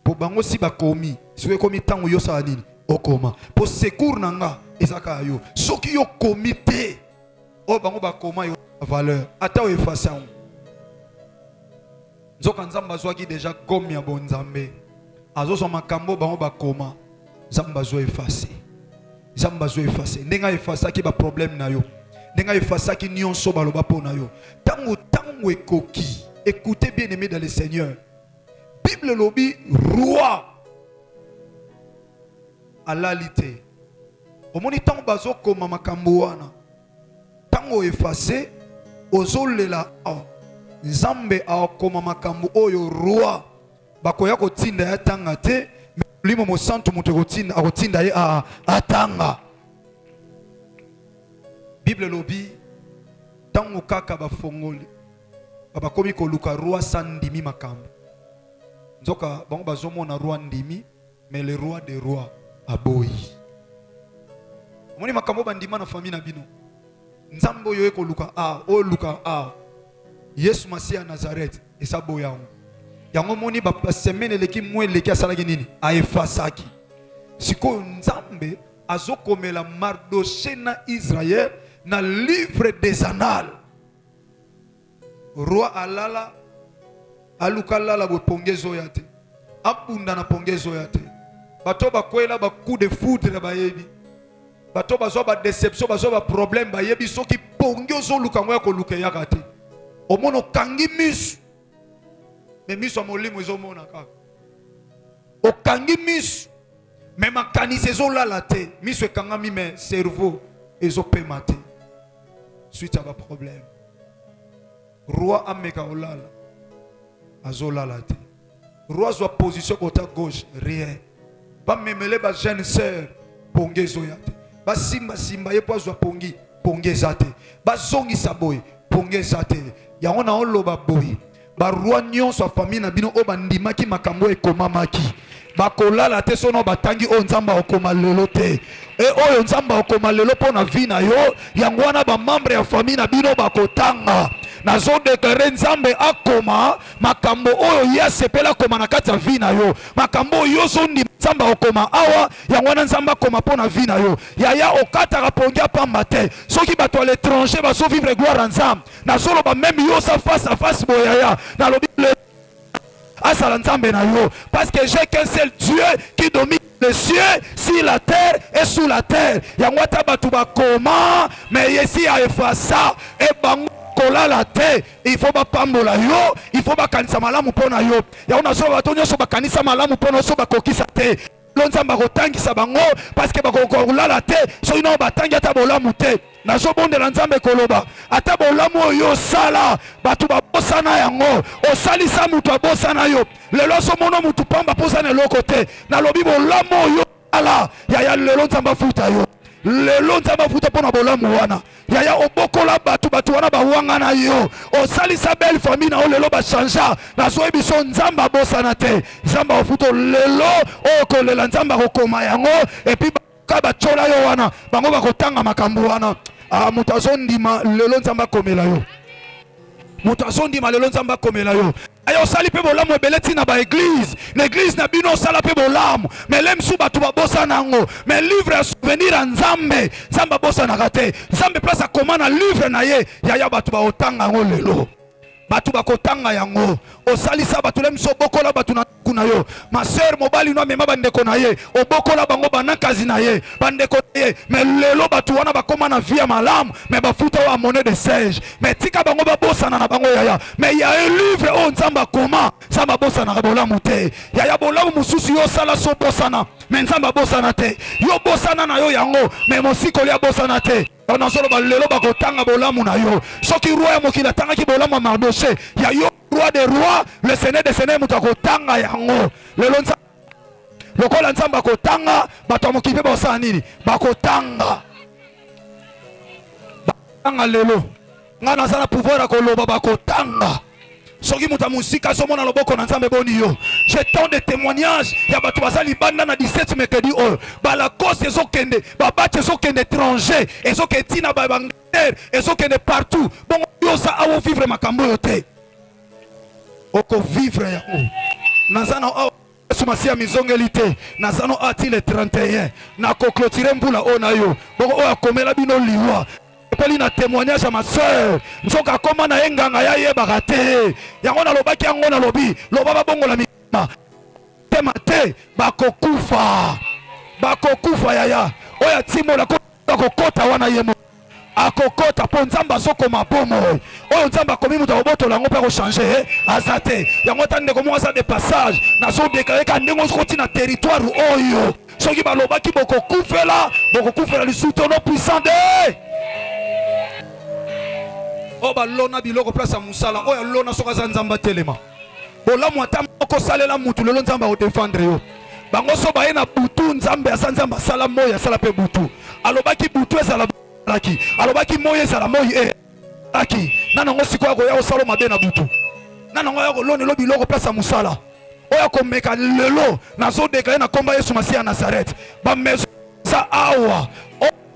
pour bango si bakomi si we komi tango yo sa nini okoma pour secours nanga ezaka yo soki yo comité o bango bakoma yo valeur ata o effacer nzoka nzamba zwaki déjà gomme ya bonzambe azoso makambo bango bakoma nzamba zo effacer nzamba zo effacer ndenga effacer ba problème na yo ndenga effacer ki nyonso baloba po na yo tango ekoki. Écoutez bien aimé dans le Seigneur. Bible lobby roi à l'alité. Au moment où bazo koma makambo wana tango effacé ozolela nzambe akoma makambo oyo roi bakoya kotinda ya tanga te limo mo santu muto kotinda ye atanga. Bible lobby tango kaka bafongoli bakomi koluka roi sandimi makambo nzoka bango bazomona roi ndimi mais le roi des rois aboyi moni makambo bandima na famille na bino nzambo oyo ekoluka o luka Yesu Masiya ya Nazareth esaboya yango moni ba semaine leki mwe leki asalaki nini aefasaki siko nzambe azokomela Mardoché na Israël na livre des annales roi alala aluka lala bo pongezo yate abunda na pongezo yate bato bakwela ba coup de foudre bayebi bato bazo ba déception bazo ba problème bayebi soki pongezo luka ngoya ko luka yakate omono kangi misu mais misu amolimo ezomona kaka okangi misu mais makanisi ezolala te misu ekangami mais cerveau ezopema te suite à ba problème roi ameka olala azolala te roi zwa position côté gauche rien ba memele ba jeune sœur pongezo yate ba simba ye po zwa pongeza te ba zongisa boy pongeza te yango na oloba boy ba roi nyonso famille na bino o bandimaki makambo ekomamaki bakolala te sono batangi o nzamba okoma lelo te e oyo nzamba okoma lelo pona vie na yo yango wana ba membre ya famille na bino bakotanga nazo dekare nzambe akoma makambo oyo ya sepela koma na kati ya vie na yo makambo oyo sondi nzamba okoma awa yango wana nzamba akoma pona vie na yo yaya okataka pongia pamba te soki bato à l'étranger baso vivre gloire nzambe nazo loba même yo sa face à face boyaya na lobi asala nzambe na yo parce que j'ai qu'un seul Dieu qui domine les cieux, sur la terre et sous la terre. Yango ta batu bakoma mais ici a efasa et bango kola la terre. Il faut pas pambola yo, il faut pas kanisa malamu pona yo. Ya una so batonyo so bakanisa malamu pona so bakokisa te. Lonzamba kotangisa bango parce que bakokola la terre so ino batangi ata bolamu te. Na so bonde la nzambe koloba ata bolamu yo sala batu babosana yango osalisa mutu abosana yo lelo so mono mutu pamba posana eloko te na lobi bolamu yo ala ya lelo nzamba futa yo lelo nzamba futa pona bolamu wana ya obokola batu wana bawanga na yo osalisa belle famille na o lelo ba chanja na so ebiso nzamba bosana te nzamba ofuto lelo okolela nzamba kokoma yango et puis ba chola yo wana bango bakotanga makambo wana mutu azondima lelo nzamba komela yo mutu azondima lelo nzamba komela yo ayo sali pe bolamu ebele tina ba église na église na bino sala pe bolamu mais lem su batu babosa nango mais livre ya souvenir ya nzambe nzamba bosa na kate nzambe place akoma na livre na ye yaya batu baotanga ngo lelo batu bakotanga yango osalisa batu lem so bokola batu na kuna yo ma sœur mobali no mema bandeko na ye obokola bango banakazi na ye bandeko na ye mais lelo batu wana bakoma na vie malamu mais bafuta wa monnaie de siège mais tika bango babosana na bango yaya mais ya un livre o nzamba koma nzamba bosana ka bolamu te yaya bolamu mususu yo sala so bosana mais nzamba bosana te yo bosana na yo yango mais mosikoli ya bosana te on a solo balelo bakotanga bolamu na yo soki roi ya mokili atangaki bolamu ya Mardoché ya yo roi des rois le seigneur des seigneurs mutakotanga yango lelo nzamba lokola nzambe akotanga bato ya mokili mpe bakosala nini bakotanga lelo nga naza na pouvoir ya koloba bakotanga soki moto ya mosika azomona loboko na nzambe boni yo j'ai tant de témoignages ya bato baza libanda na 17 mercredi oyo balakose ezokende babache ezokende étranger ezokende ntina baangleterre ezokende partout bongo yo oza awo vivre makambo oyo te okovivre yango naza na awa sumasi ya mizongeli te naza no ati le 31 nakoclotire mbula oyo na yo bongo oyo akomela bino liwa epeli na témoignage ya ma soeur nzoka akoma na ye nganga ya yebaka te yango nalobaki yango nalobi loba babongola mikama tema te bakokufa yaya oyo atimola akokota wana ye mo akokota mpo nzambe azokoma bomo oyo nzambe akomi moto akobotola yango mpe akochange aza te yango ta ndeko moko aza de passage nazodekaleka ndenge ozokoti na territoire oyo soki balobaki bokokufela lisusu to no puissant de oyo balona biloko place ya mosala oyo alona soki aza nzambe atelema bolamu ata moko osalela mutu lelo nzambe akodefendre yo bango so baye na butu nzambe aza nzambe asala moi asala mpe butu alobaki butu ezala alobaki moi ezala moi elaki nanango sikoyo akoya kosala mabe na butu nanango aya kolonelo biloko place ya mosala oyo akomeka lelo nazodeka ye na komba yesu masiya ya nazareth bamezo za awa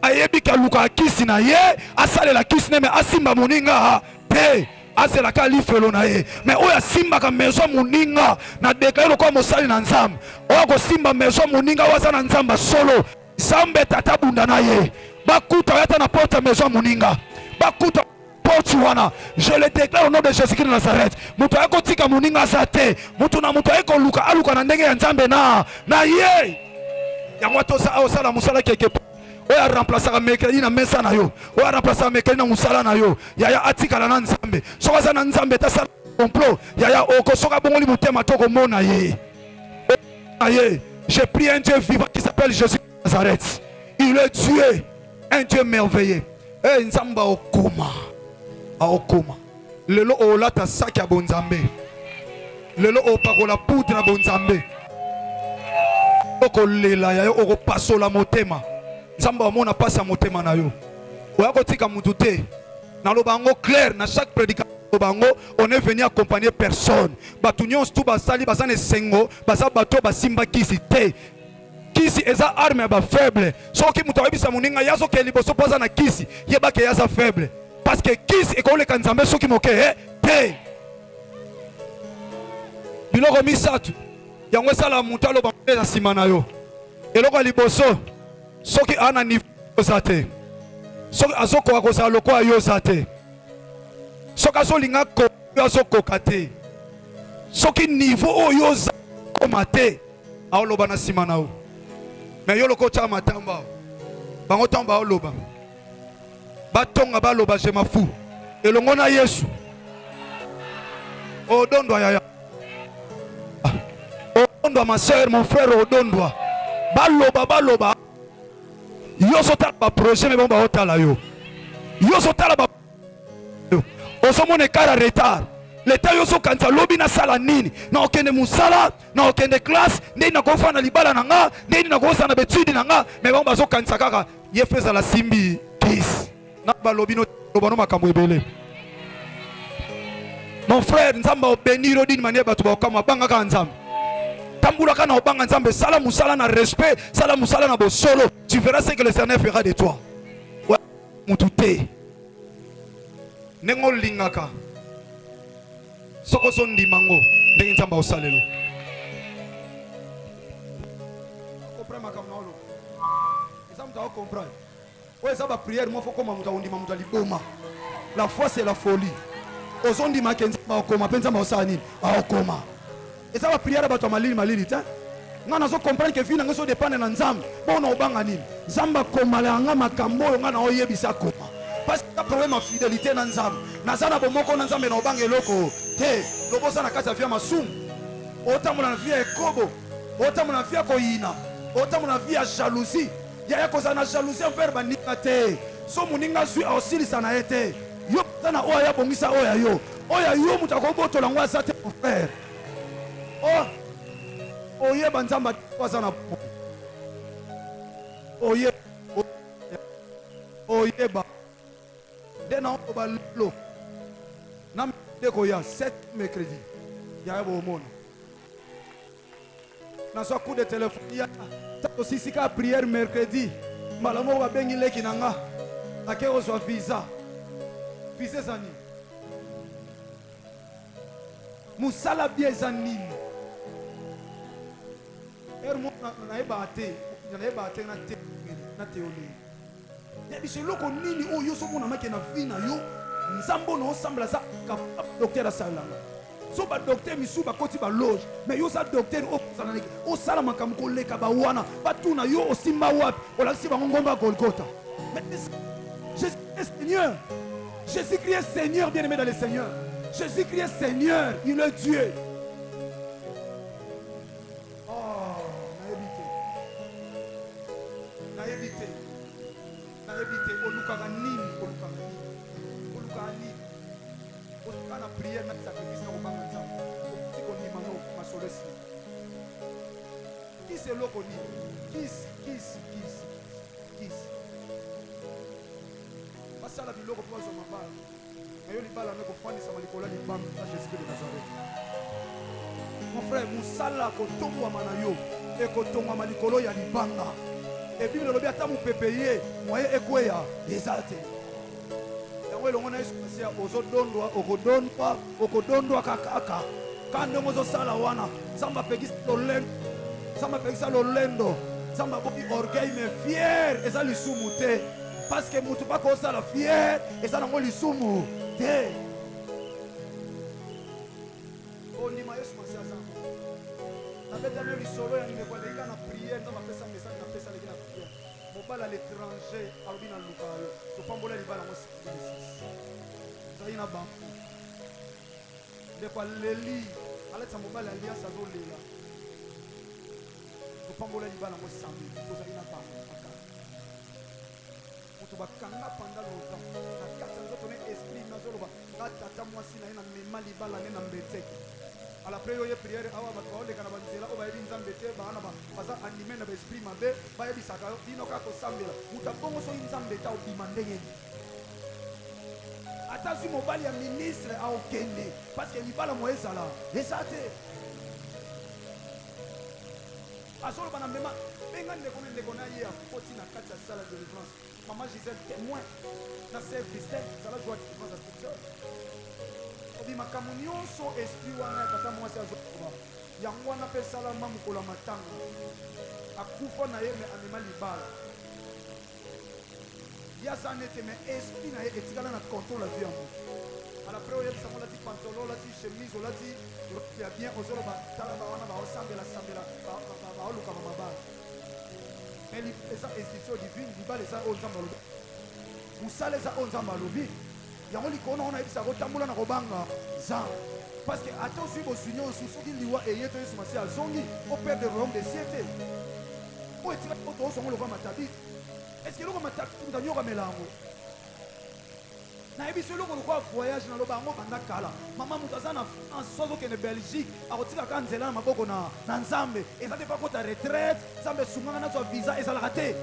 ayebi kaluka kisi na ye asalela kisi ne me asimba moninga te azelaka lifelo na ye me oyo asimbaka maison moninga na deka lokola mosali na nzambe oyo kosimba maison moninga waza na nzambe solo nzambe tata bunda na ye bakuta yata na porte maison moninga bakuta porte wana je le déclare au nom de Jésus-Christ de Nazareth mutu akotika moninga aza te mutu na mutu ayekoluka aluka na ndenge ya nzambe na ye yango toza osala mosala keke oya remplaçaka mercredi na mesa na yo oya remplaçaka mercredi na musala na yo yaya atikala na nzambe soka za na nzambe ta sala complot yaya okosoka bongoli mutema to komona ye j'ai pris un Dieu vivant qui s'appelle Jésus de Nazareth il est Dieu un Dieu merveilleux nzamba okoma lelo olata saki ya bonzambe lelo opakola poudre na bonzambe okolela yayo okopasola motema nzamba amona pasi ya motema na yo oya kotika mutu te naloba yango clair na chaque prédication bango on est venu accompagner personne bato nyonso tu basali baza na esengo baza bato basimba kisi te kisi eza arme ya bafaible soki moto ayebisa moninga ye azokee liboso mpo aza na kisi yebake ye aza faible parce que kisi ekoleka nzambe soki moke te biloko misato yango esala moto aloba na nsima na yo eloko ya liboso soki ana niveau oza te soki azokoka kozala lokola yo oza te soki azolinga koyo azokoka te soki niveau oyo oza koma te aoloba na nsima na yo me yo lokola otya matamba bango ntango baoloba batonga baloba je mafu elongo na yesu odondwa yaya odondwa ma soeur mon frère odondwa baloba yo sotala ba projet me bon ba otala yo sotala ba osomona ekara retard leta yo sokanisa lobi na sala nini na okende musala na okende classe ndeni na kofana libala na nga ndeni na kosa na betudi na nga me bon bazokanisa kaka ye feza la simbi kis na balobi no lobano makambo ebele mon frère nzamba obeniro d'une manière bato bakama bangaka nzambe tambulaka na obanga nzambe sala musala na respect sala musala na bosolo tu verras ce que le Seigneur fera de toi ouais mutu te nengo lingaka soko so ndimango ndenge nzamba osalelo comprendre makambo na olo nzamba ta comprendre ouais ça ba prière moi faut comme mutu ondima mutu liboma la foi c'est la folie ozondima ke nzamba okoma penza ma osala nini okoma et ça va prier à bato malili ta nga nazo comprendre que vie na ngoso dépendre na nzambe bona obanga nini nzamba komala nga makambo nga na oyebisa koma parce que problème de fidélité na nzambe nazana bomoko na nzambe na obanga eloko te lobosa na kati ya via masum otamona na via ekobo otamona na via koyina otamona na via jalousie ya koza na jalousie envers baninga te so muninga zui osilisa na ete yo tana oya bongisa oya yo muta ko botola ngwa sa te frère oh oyeba nzambe aza na oyeba nde na okoba lelo na ndeko ya 7 mercredi ya bomona na so coup de téléphone ya tosisika prière mercredi mbala moko babengi leki na nga ake ozwa visa ezani musala bie eza nini nayeba te na teologie yebiso eloko nini oyo osomona make na vi na yo nzambe ono osambela aza docteur asalelanga so badocteur misu bakoti baloge mais yo oza docteur osala makambo koleka bawana batuna yo osimba wapi olakisi bango ngomba ya golgota Seigneur, Jésus-Christ est Seigneur, bien-aimé dans le Seigneur. Jésus-Christ est Seigneur, il est Dieu. Oh, naïvité. Oluka nini. Oluka na prière na sacrifice na kobanga nzambe. Tiko ni mano masolesi. Qui c'est loko ni? Qui? Basala biloko pour zo mabala. Ayo libala na kofandisa malikola libanga na Jésus de Nazareth. Mon frère, musala kotongwa manayo e kotongwa malikolo ya libanga. Et Bible lobi ata mu pepeye moye ekweya ezate. Yango elongo na Yesu asia ozodondwa okodondwa kakaka. Kande mozo sala wana samba pegisa lolendo samba boki orgueil mais fier eza lisumu te parce que mutu pas ko sala fier eza nango lisumu te. Ondima Yesu masiaza na betano lisolo ya ndeko leka na prière dans ma pesa message na pesa leka na prière mobala à l'étranger alobi na lukayo to pambola libala mo 6 zai na banku ndeko leli aleta mobala alliance azolela to pambola libala mo 100 to zai na banku to bakanga pendant longtemps na kata nzoto ne esprit na zoloba tata mwasi na mema libala ne na mbeteke ala prière yo prière awa batwa oleka na banzela o bayebi nzambe te bana baza animé na esprit mabe bayebi saka dino ka ko sambela mutabongo so nzambe ta obima ndenge atasi mobali ya ministre a okende parce que libala mo ezala esate asolo bana mema benga ndeko na ye akoti na kati ya sala de délivrance. Maman Gisèle témoin dans cette Christelle, ça va jouer à défense à scripture. Obi makamunyo so esprit wana tata mwasi azokuba. Yango wana pe sala mamu kola matanga. Akufa na ye me anima libala. Ya ça n'était mais esprit na ye etikala na contrôle la vie en vous. À la prière ça on l'a dit pantalon la dit chemise on l'a dit il y a bien ozolo ba tala ba wana ba osambela ba oluka mababa. Mais les institutions divines, les balles ça on s'en vous salez ça on s'en malobi. Il y a un icône on a dit ça rotamboula na robanga ça parce que attention au Seigneur sous ce qu'il doit et yéto sur ma zongi au père de royaume des siècles. Où est-il que auto son le va matabi? Est-ce que le va matabi dans yoga melango? Na ebiso loko kwa voyage na lobango banda kala mama mutazana en sozo ke ne Belgique akotika kanzela na maboko na nzambe ezate pa kota retraite nzambe sunganga na so visa ezala raté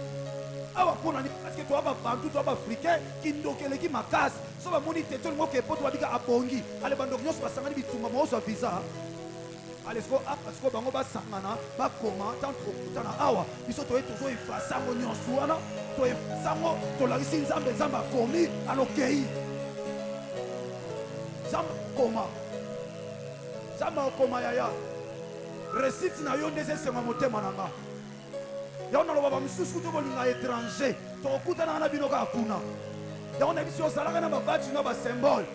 awa pona ni parce que toi ba bantu toi ba africain ki ndokele ki makasi so ba moni teto mo ke poto babika abongi ale bandoko nyoso basangani bitumba mo so visa alesko asko bango basangana bakoma tanto kutana awa biso to eto zo ifasango nyoso wana to ifasango to la isi nzambe akomi alokei Zamba koma yaya récite na yo ndese senga motema nanga ya na loba misusu to bolinga étranger to kutana na binoka akuna ya on a biso salaka na babati na ba symbole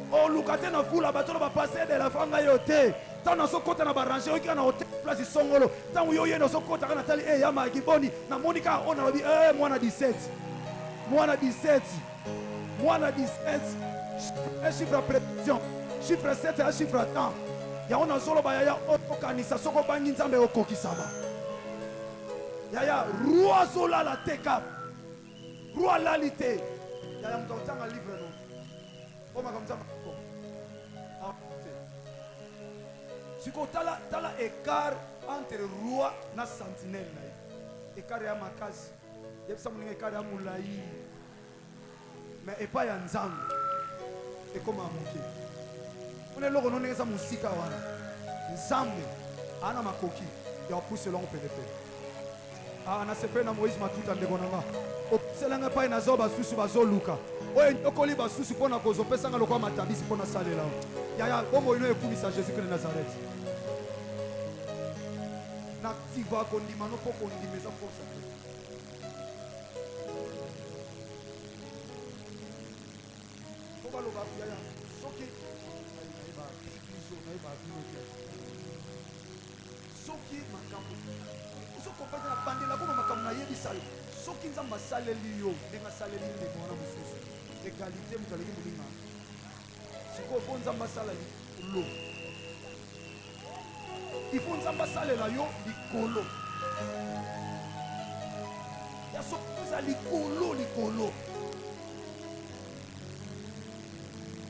o lukate na fula batolo ba passer de la fanga yote tana sokota na barranger oki na hotel place songolo tangu yo yeno sokota kana tali ya magiboni na monika ona lobi mwana 17 un chiffre à précision, chiffre 7 et un chiffre à temps. Ya on a solo ba ya okanisa soko bangi nzambe okokisaba. Ya roi sola la teka. Roi lalité. Ya mtotanga livre no. Oma comme ça. Si tu as écart entre roi et sentinelle, écart ya makasi, il y a écart ya moulaï. Mais et pas ya nzambe. Et comme à moké. On est là, on est dans la musique. Nzambe, ana makoki, il y a poussé l'on peut le faire. Ah, on a se fait na Moïse matuta ndekonanga. Oselanga pa na zoba susu bazoluka. Oye okoli basusu pona kozo pesa nga lokwa matabisi pona salela. Ya bomo ino ekumisa Jésus de Nazareth. Na tiva kondima no poko ndimeza force. Oba loba ya soki soki makambo so comprendre la bande la bombe makambo na yebisa yo soki nzamba saleli yo ndenga saleli ndeko wana mususu égalité mutaleki mulinga siko fo nzamba saleli lo il faut nzamba salela yo likolo ya so za likolo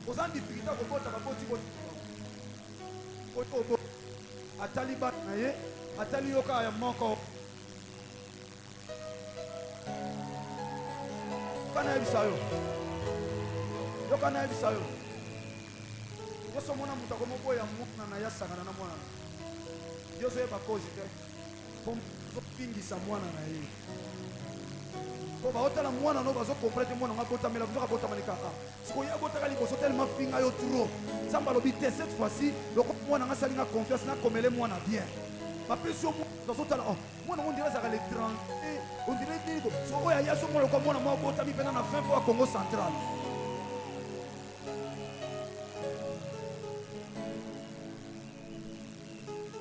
ozan difficulté ko bota ka boti boti atali ba na ye atali yoka ya moko kana ebisayo yoka na ebisayo yoso mona mutako moko ya mwana na ya sangana na mwana yoso eba kozi te pom pingisa mwana na ye ko ba otala mwana no bazo comprendre mwana ngakota mela kuzoka bota manika siko ya bota kali boso tellement finga yo trop samba lobi te cette fois-ci loko mwana ngasali nga confiance na komele mwana bien bapesio bazo tala oh mwana on dirait ça les 30 on dirait que soko ya yaso mwana ko mwana mwa bota mi pena na fin pour Congo central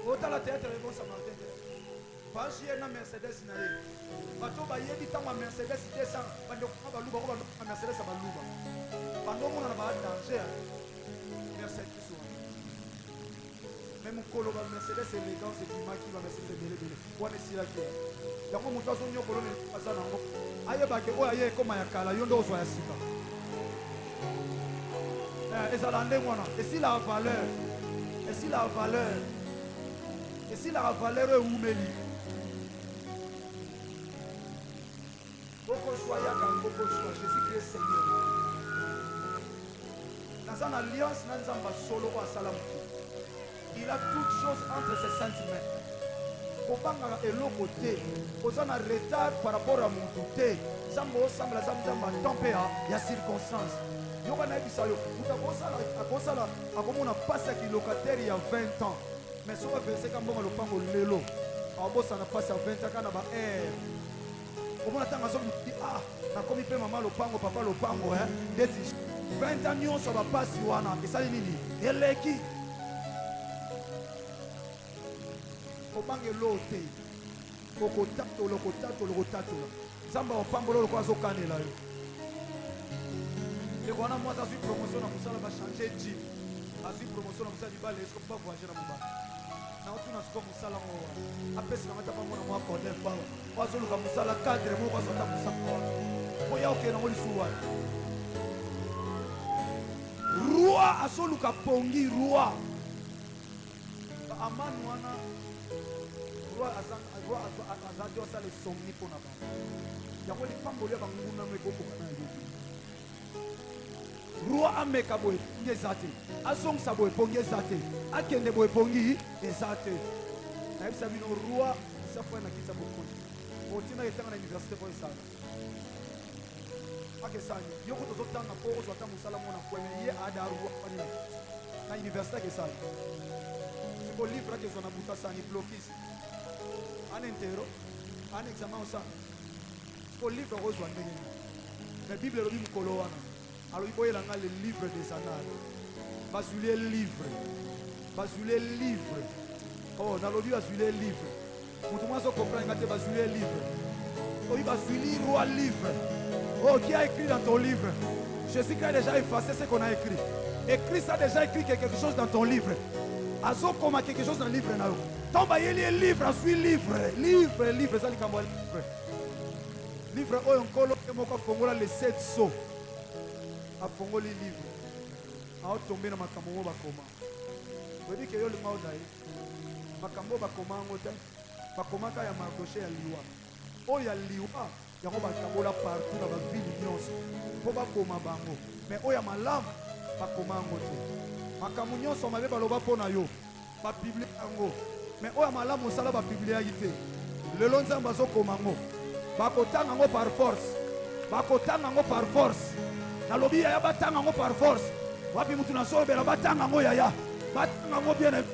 otala théâtre et bon samaritain Baji na Mercedes na ye bato bayebi tama Mercedes 200 bando ko baluba ko Mercedes baluba bando mona na ba danger Mercedes même kolo ba Mercedes élégance et maki ba Mercedes bele wana sila ke yango mutu azo nyokolo ne pasana ngo ayeba ke oya ye koma ya kala yondo ozwa ya sika ezala nde mwana et si la valeur est umeli beaucoup choix beaucoup choix Jésus-Christ Seigneur dans une alliance dans un solo à salam il a toutes choses entre ses sentiments kopanga eloko te kozana retard par rapport à mon douté zambo sambla zamba tempé ya circonstance yoka na bisayo utakosala akomona passe ki locataire il y a 20 ans mais soka verser ka mbongo lopango lelo abosa na passe à 20 ans kana ba Comment attendre ah na komi pe maman lopango papa lopango deti 20 ans nyonso ba passe wana esali nini eleki obange lote lokotato zamba opambolo lokwa zokanela yo et voilà moi dans une promotion na musala va changer de azui promotion na musala libale est-ce qu'on va voyager na mba na otuna siko musala ngo apesi na mata pa mona mwa kodel ba wazoluka musala cadre mo kwa sota musala ko ya okena ngo lisuwa roi asoluka pongi roi ba amani wana roi azadi osala esomni mpona bango yango lipamboli ya banguna no ekokoka na yo roi ameka boye pongi eza te azongisa boye pongi eza te akende boye pongi eza te nayebisa bino roi esafoi na kiti ya bokonzi otina etanga na université po esala akesani yoko tozotanga mpo ozwa ta mosala mona kweme ye ada roi pani na université akesani siko livre akezwa na buta sani blokisi an intero an examen osana siko livre akozwa ndenge mais bible elobi mokolo wana alobi boyelanga le livre des annales bazulie livre oh nalobi bazulie livre moto mwa azokomprendre nga te bazulie livre oyi bazuli roi livre oh qui a écrit dans ton livre Jésus-Christ a déjà effacé ce qu'on a écrit et Christ a déjà écrit quelque chose dans ton livre azokoma quelque chose dans le livre na yo tomba yeli livre azwi livre eza likambo ya livre oyo nkolo moko afongola le 7 so afongoli livre aotombe na makambo mo bakoma Vous dites que yo le maudai. Makambo bakomango te. Bakomaka ya mardoché ya liwa. O ya liwa. Yango bakambola partout dans la ville nyonso. Po bakoma bango. Mais o ya malamu bakomango te. Makambo nyonso mabe baloba pona yo. Ba biblia yango. Mais o ya malamu sala ba biblia yite. Lelo nzamba zo komango. Bakotanga ngo par force. Bakotanga ngo par force. Na lobi ya batanga ngo par force. Wapi mutu na sobela batanga ngo ya. Batanga ngo bien.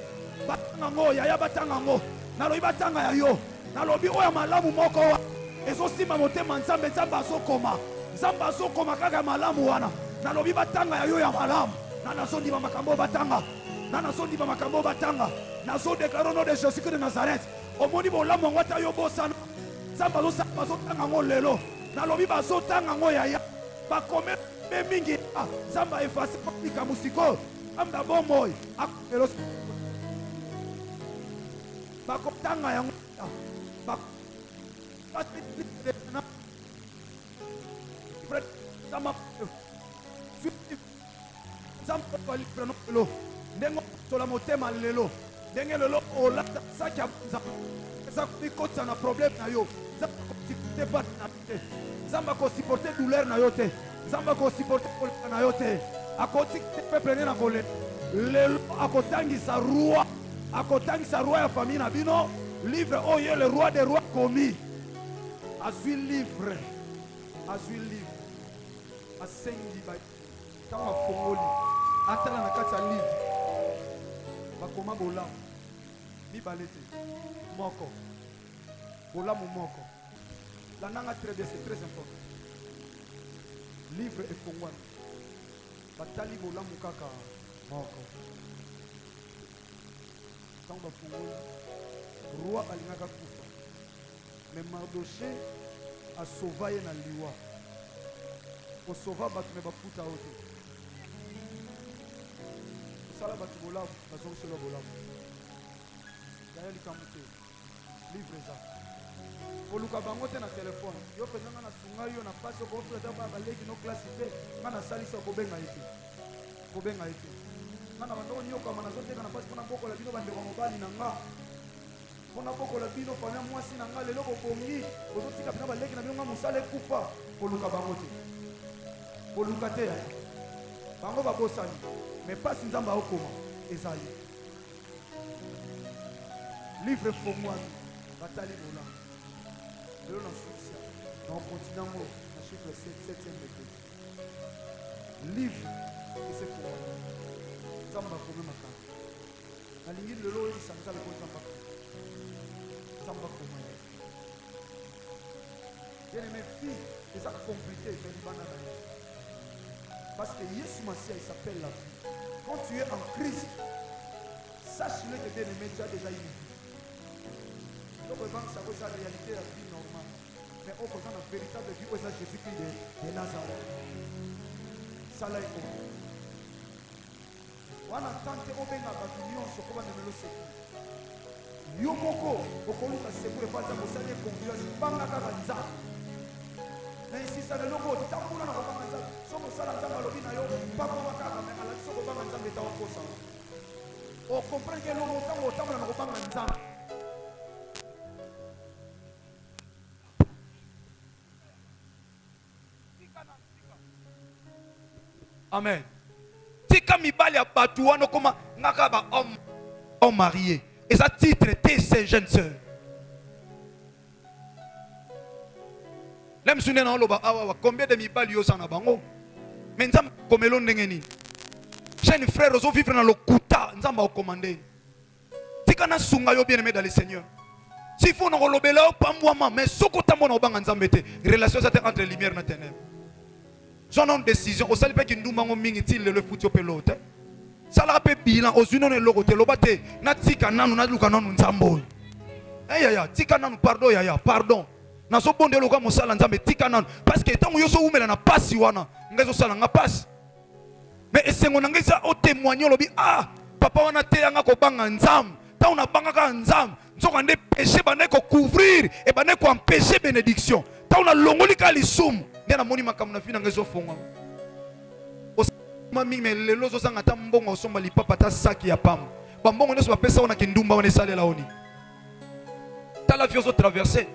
Batanga ngo ya batanga ngo. Na lobi batanga ya yo. Na lobi o ya malamu moko wa. Ezosima motema nzambe nzamba azokoma. Nzamba azokoma kaka malamu wana. Na lobi batanga ya yo ya malamu. Na nazondi ba makambo batanga. Na nazondi ba makambo batanga. Nazo déclare nom de Jésus de Nazareth. Omoni bolamu ngwata yo bosana. Nzamba azotanga ngo lelo. Na lobi bazotanga ngo ya. Bakome mingi. Nzamba efase pakika musiko. Amda bomoy. Akelo. Bakotanga ya ngwata. Ndengo tola motema lelo ndenge lelo olata saki za kukotsa na problème na yo zamba ko supporter na te zamba ko supporter douleur na yo te zamba ko supporter na yo te akoti peuple na kole lelo akotangisa roi ya famille na bino livre oyo le roi des rois commis azui livre asengi ba tanga fongoli atala na kati ya livre bakoma bolamu mibale te moko bolamu moko lananga très bien, c'est très important. Livre efongwana batali bolamu kaka moko ntango bafungoli roi alingaka kufa mais Mardoché asauva ye na liwa osauva bato me bafuta oyo te osala bato bolamu bazongisela bolamu yaya likambo te livre eza oluka bango te na telefone yo mpenza nga nasunga yo na pasi okofeta baleki no klasi te nga nasalisa kobenga ye te nga na bandoko nyokama nazoteka na pasi mpona bokola bino bandeko mobali na nga mpona bokola bino fana mwasi na nga lelo bobongi ozotika mpena baleki na bino nga mosala ekufa koluka bango te koluka te bango babosani me pasi nzambe aokoma ezali livre fongwani batali bolamu lelo na suisa na okontina yango na chiffre 7e degré livre ese fongwani nzambe akomi makambo nalingi lelo oyebisa nzambe po nzambe akoma ye bien aimé fille eza compliqué me libana na yesu parce que Yesu Massia il s'appelle la vie. Quand tu es en Christ, sache-le que bien aimé tu as déjà une vie. Donc on va savoir la réalité de la vie normale. Mais on comprend la véritable vie, c'est Jésus-Christ de Nazareth. Ça là est comme. On attend que on venga à l'union sur comment nous le savons. Yomoko, au cas où c'est pour pas ça, c'est confiance. Banga kabanza. Mais si ça le logo, tu t'as voulu na kabanza. Somo sala tanga lobina yo, papa wakaka mais ala soko banga nzambe ta wakosa. On comprend que logo tango na kobanga nzambe. Amen. Tika mibali ya batu wana koma ngaka ba homme marié. Et ça titre tes ces jeunes sœurs. Lem sunena oloba awa combien de mibali yo sana bango. Mais nzamba komelo ndenge nini? Jeune frère ozo vivre dans le kuta nzamba okomande. Tika na sunga yo bien aimé dans le Seigneur. Si faut na kolobela pambwama mais soko tamona obanga nzambe te. Relation ça entre lumière et ténèbres. Son nom décision au salut pe ki ndumba ngo mingi ti le futi opelote. Sala pe bilan ozuno ne lokote lobate na tika nanu na luka nanu nzambo. Ya tika nanu pardon. Na so bonde loka mosala nzambe tika nanu parce que tango yo so umela na pasi wana ngezo sala nga pasi. Mais esengo na ngeza o témoigner lobi papa wana te nga ko banga nzam. Ta una banga ka nzam. Nzoka nde péché bane ko couvrir et bane ko empêcher bénédiction. Ta una longoli ka lisumu. Ndena moni makamuna fina ngezo fonga. Mami me lelo zo sanga ta mbongo somba lipapa ta saki ya pam. bambongo nyonso bapesa wana kindumba wana esalela oni tala vie ozotraverse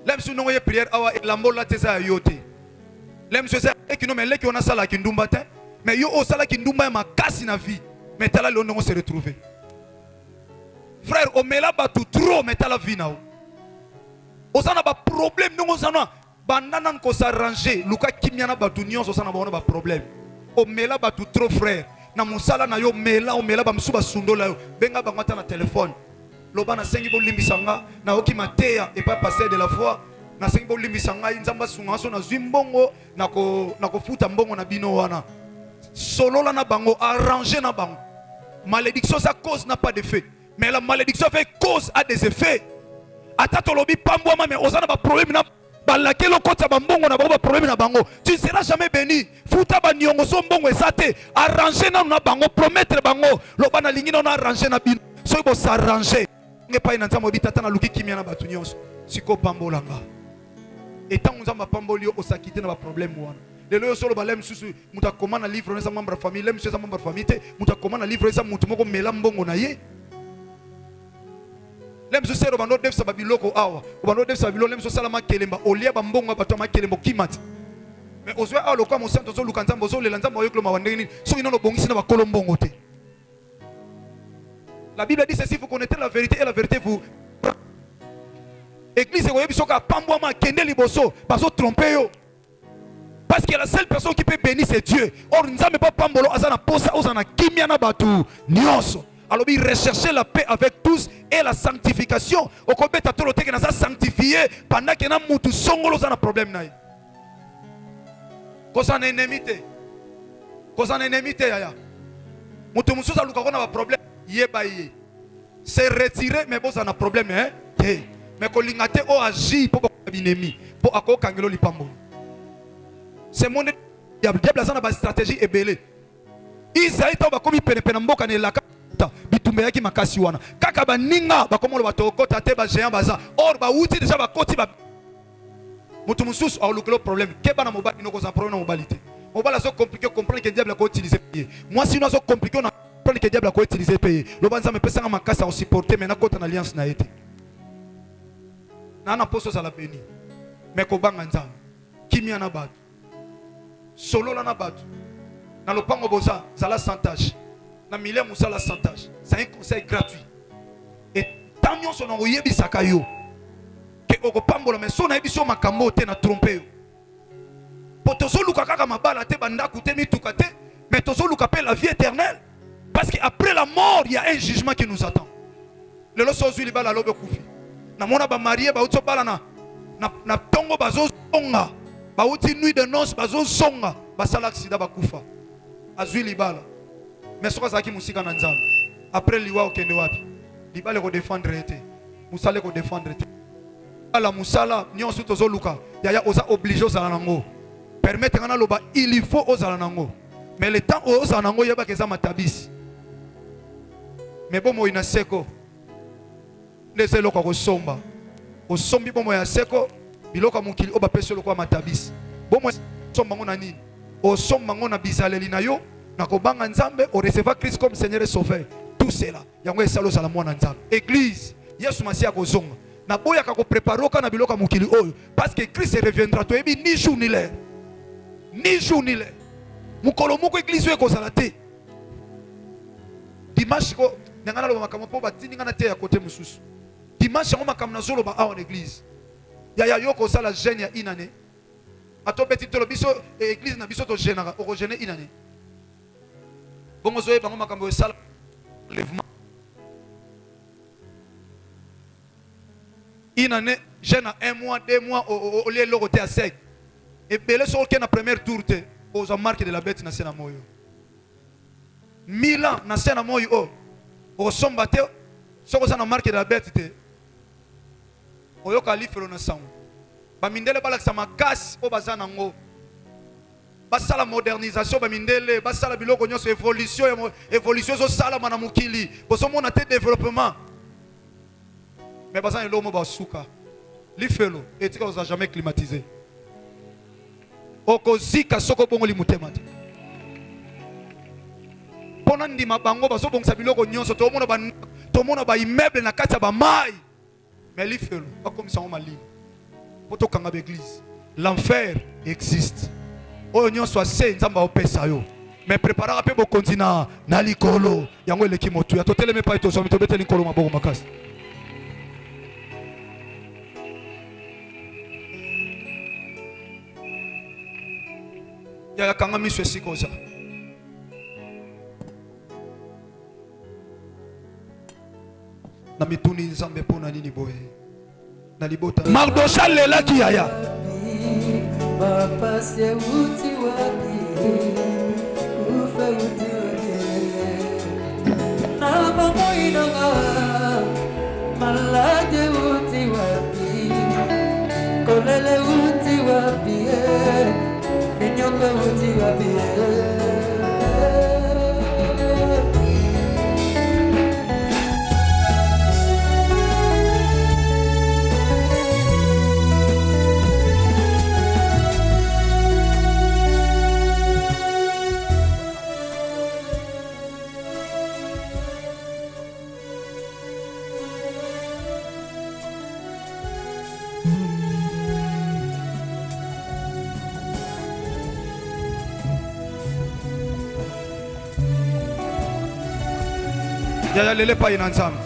lem so nongo ye prière awa elambola te eza ya yo te lem so eza ekino me leki wana asala kindumba te mais yo osala kindumba ya makasi na vie mais tala lelo ndongo se retrouver frère omela batu trop mais tala vie na o osana ba problème ndongo osana bandana ko s'arranger luka kimia na batu nyonso osana ba problème omela batu trop frère na musala na yo omela ba msuba sundola yo benga bangata na téléphone loba na sengi bo limbisanga na oki mateya et pas passer de la foi na sengi bo limbisanga nzamba sunga so na zwimbongo na ko futa mbongo na bino wana solola na bango arranger na bango malédiction sa cause n'a pas d'effet mais la malédiction fait cause a des effets atato lobi pambwa mais osana ba problème na balakelo kota bambongo na bango problème na bango tu ne seras jamais béni futa ba nyongo so mbongo esate arranger na bango promettre bango loba na lingi na arranger na bino so bo s'arranger ngepa ina nzambo bitata na luki kimia na batu nyonso siko pambolanga etango nzamba pamboli osakite na ba problème wana lelo yo solo balem susu muta komana livre na membre famille lem susu membre famille te muta komana livre eza mutu moko mela mbongo na ye lem susu ro bando def sababiloko awa bando def sabilo lem susu salama kelemba olia ba mbongo bato ma kelembo kimati mais ozwe awa lokwa mo santo zo luka nzambo zo lela nzambo yoklo mawandeni so inono bongisi na ba kolombongo te. La Bible dit ceci, vous connaissez la vérité et la vérité vous. Église, vous voyez, parce que la seule personne qui peut bénir, c'est Dieu. Or, nous n'avons pas pambolo, azana posa, ozana kimiana batu, nyonso. Alors, il rechercher la paix avec tous et la sanctification. Au combien de temps, on a sanctifié pendant qu'il y a un songolo, on a un problème. Quand on a un ennemi, quand on a un ennemi, on a un problème. C'est retiré, mais bon, ça a un problème. Mais quand on agit pour l'ennemi, pour accord kangelo lipambo. C'est mon diable a une stratégie ébélée. Isaïe t'a comme il peine mboka ne la bitumbe yaki makasi wana. Kaka ba ninga ba komo ba tokota te ba géant baza. Or ba uti déjà ba koti ba mutu mususu a le problème. Keba na mobali no ko za problème na mobilité. Mobali so compliqué comprendre que diable a utiliser payer. Moi sinon so compliqué on a comprendre que diable a utiliser payer. Le banza me pesa makasi a supporter mais na kota na alliance na été. Na na poso za la béni. Mais ko banga nzambe. Kimia na batu. Solo la na batu. Na lopango boza zala santage. Na mile musala santage. C'est un conseil gratuit. Et tant nyon son oyebi sakayo. Que okopambola mais son ebiso makambo te na tromper yo. Potozo luka kaka mabala te banda kute mi tukate, mais tozo luka pe la vie éternelle. Parce qu'après la mort, il y a un jugement qui nous attend. Le lo sozu li bala lobe kufi. Na mona ba marié ba utso bala na tongo bazo songa. Ba uti nuit de noces bazo songa. Ba sala accident ba kufa. Azui li bala. Mais soka zaki musika na nzambe. Après liwa okende wapi? Li bala ko défendre été. Musale ko défendre été. La musala nyonso tozo luka. Yaya oza obligé aux nango. Permettre ngana loba il faut aux nango. Mais le temps aux nango yeba keza matabisi. Mais bon mo ina seko. Laissez le ko somba. O sombi bon mo ya seko biloka mukili oba peso lo ko matabisi. Bon mo somba ngona nini? O somba ngona bizaleli na yo na ko banga nzambe o recevoir Christ comme Seigneur et Sauveur. Tout cela yango esalo sala mwana nzambe. Église Yesu Masia ko zonga. Na boya ka ko préparer ka na biloka mukili oyo parce que Christ reviendra to ebi ni jour ni l'heure. Ni jour ni l'heure. Mukolo moko église ko sala te. Dimanche ko ngana lo makambo po batindi ngana te ya côté mususu. Dimanche ngo makambo na zolo ba en église. Ya yoko sala jeune ya inane. Ato beti to biso église na biso to jeune o jeune inane. Bongo zoe bango makambo sala lèvement. Inane jeune à 1 mois 2 mois au lieu de côté à sec. Et belé sur na première tour te aux marque de la bête na sena moyo. Milan na sena moyo au sombate soko na marque de la bête te. Oyo kalifelo na sango. Ba mindele balakisa makasi o bazana ngo. Basala modernisation ba mindele basala biloko nyonso évolution zo sala mana mukili. Boso mona te développement. Mais bazana lo mo ba suka. Lifelo et tika oza jamais climatisé. Okozika soko bongo li mutema te. pona ndima bango bazo bongisa biloko nyonso tomona ba immeuble na kati ya ba mai mais lifelo bakomisa ngo malini poto kanga l'église l'enfer existe oyo nyonso ase nzamba opesa yo mais préparera pe bokonzi na likolo yango eleki motu ya toteleme pa etozo mitobeteli nkolo maboko makasi ya kanga miso esikoza na mituni nzambe pona nini boye na libota Mardocha lelaki yaya papa se uti wapi ufe uti na mama inanga malade uti wapi kolele uti wapi minyonga uti wapi yaya lele pa ina nzambe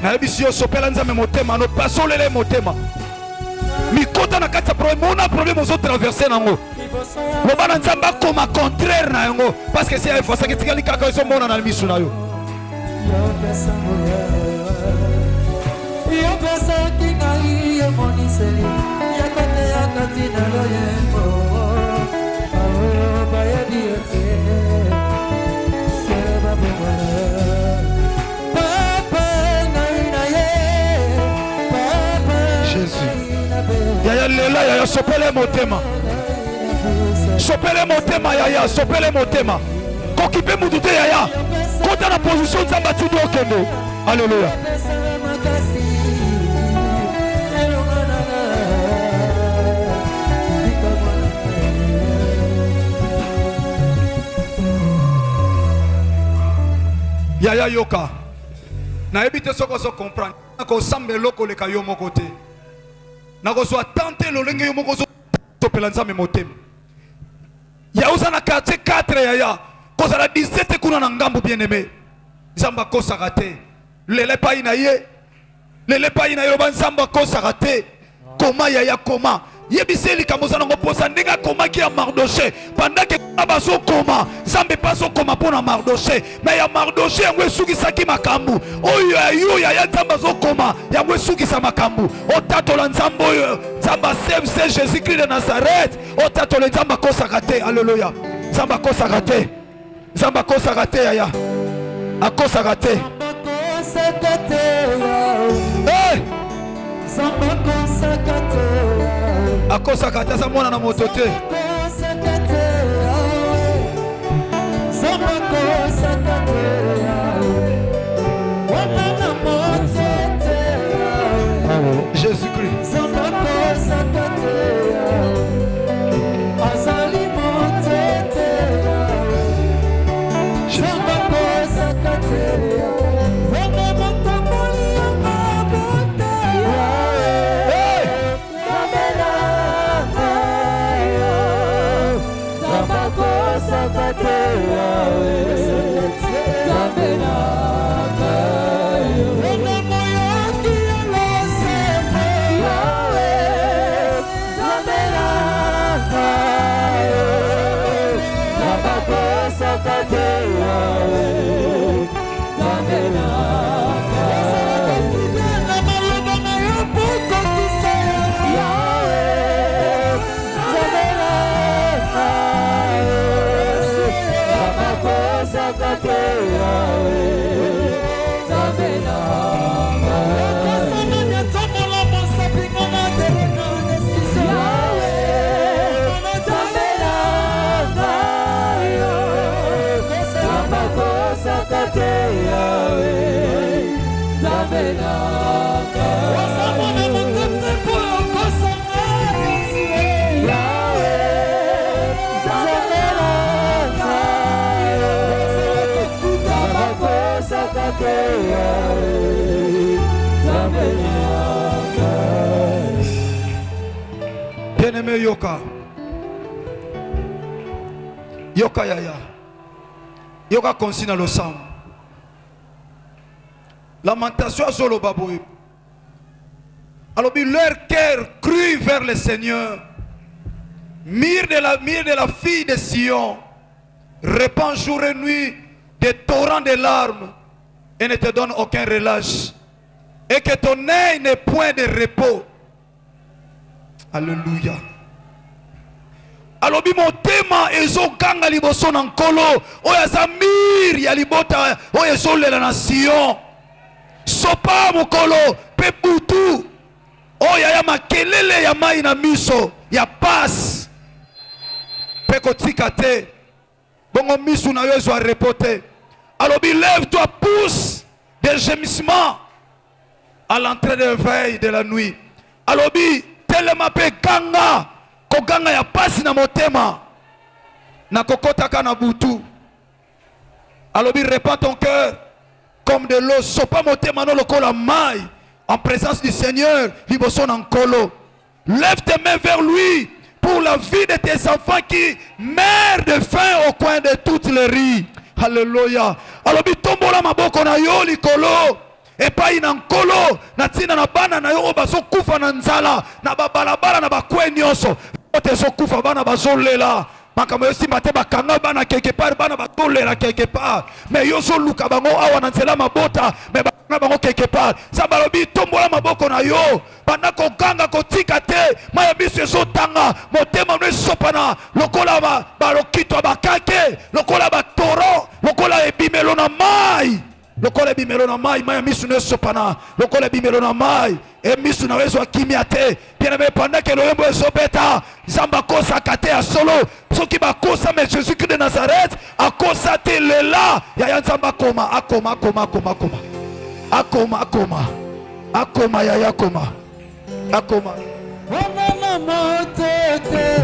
na yebisi yo sopela nzambe motema no paso lele motema mikota na kati ya problème mona problème ozo traverser nango loba na nzambe akoma contraire na yango parce que si efosaki tikali kaka ezo mona na misu na yo yo pesa kingai yo moniseli ya kote ya kati na loyembo ba ya biete seba bwana yaya lela yaya sopele motema yaya sopele motema kokipe mutu te yaya kota na position nzambe atindi okende alleluya yaya yoka nayebi te soko ozo comprendre nakosamba eloko leka yo moko te nakozwa tante lolenge yo moko topela nzambe motema ya uza na quartier 4 yaya kozala 17 kuna na ngambo bien aimé nzambe akosaka te lele pai na ye loba nzambe akosaka te koma yaya koma yebise likambo za nango posa ndenge akomaki ya Mardoche pendant que bazokoma nzambe mpe azokoma mpo na Mardoche mais ya Mardoche yango esukisaki makambo oyo yo yaya nzambe azokoma yango esukisa makambo otatola nzambe oyo nzambe asevse Jésus Christ de Nazareth otatola nzambe akosaka te alleluya nzambe akosaka te nzambe akosaka te yaya akosaka te akosaka te aza mwana na moto te Jésus-Christ Bien-aimé Yoka. Yoka Yaya. Yoka consigne le sang. Lamentation à Zolo Baboui. Alors, leur cœur crut vers le Seigneur. Mire de la fille de Sion. Répand jour et nuit des torrents de larmes et ne te donne aucun relâche. Et que ton œil n'ait point de repos. Alléluia. Alors, mon thème est Zokanga Liboson en colo. Oya Zamir, Yalibota, Oya Zole la nation. Sopa mokolo, Peputu. Oya Yama Kelele Yama ina miso. Ya passe. Pekotikate. Bongo misu na yo zo repoter. Alors, lève-toi, pousse des gémissements à l'entrée de veille de la nuit. Alors, tellement pe ganga. Koganga ya pasi na motema na kokota kana butu. Alors répands ton cœur comme de l'eau. Sopa motema no lokola mai en présence du Seigneur. Liboson en kolo. Lève tes mains vers lui pour la vie de tes enfants qui meurent de faim au coin de toutes les rues. Alléluia. Alors tombola maboko na yo likolo. Et pas in kolo na tina na bana na yo baso kufa na nzala na babalabala na bakwe nyonso. Tezokufa bana bazolela makambo yosi mate bakanga bana quelque part bana batolela quelque part mais yozo luka bango awa na nzela mabota mais bana bango quelque part sa balobi tombola maboko na yo bana ko ganga ko tika te maya biso ezotanga motema no esopana lokola balokito bakake lokola batoro lokola ebimelo na mai lokola bimelo na mai maya misu no esopana lokola bimelo na mai et misu na wezo kimia te bien aimé pendant que l'oyembo ezobeta zamba kosa kate ya solo soki ba kosa mais Jésus-Christ de Nazareth a kosa te lela ya nzamba koma akoma ya koma akoma wana motete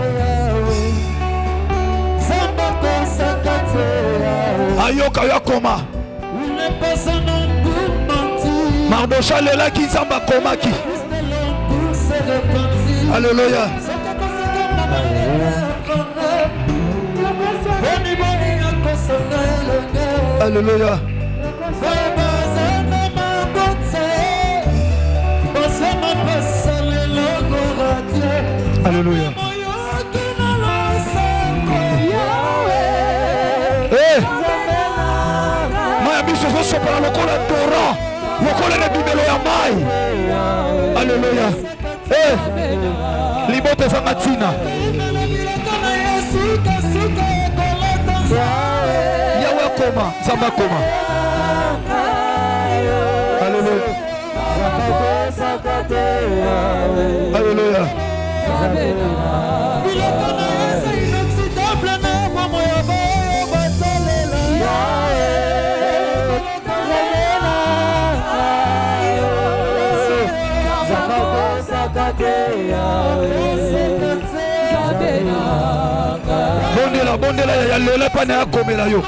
zamba kosa kate ayoka yakoma Mardocha lela ki zamba komaki. Alléluia. Alléluia. Alléluia. Sopra lokola Torah, lokola le bibelo ya mai. Alléluia. Libote zangatina. Yawe koma, zamba koma. Alléluia. Alléluia. Bondela ya lola pa na komela yo.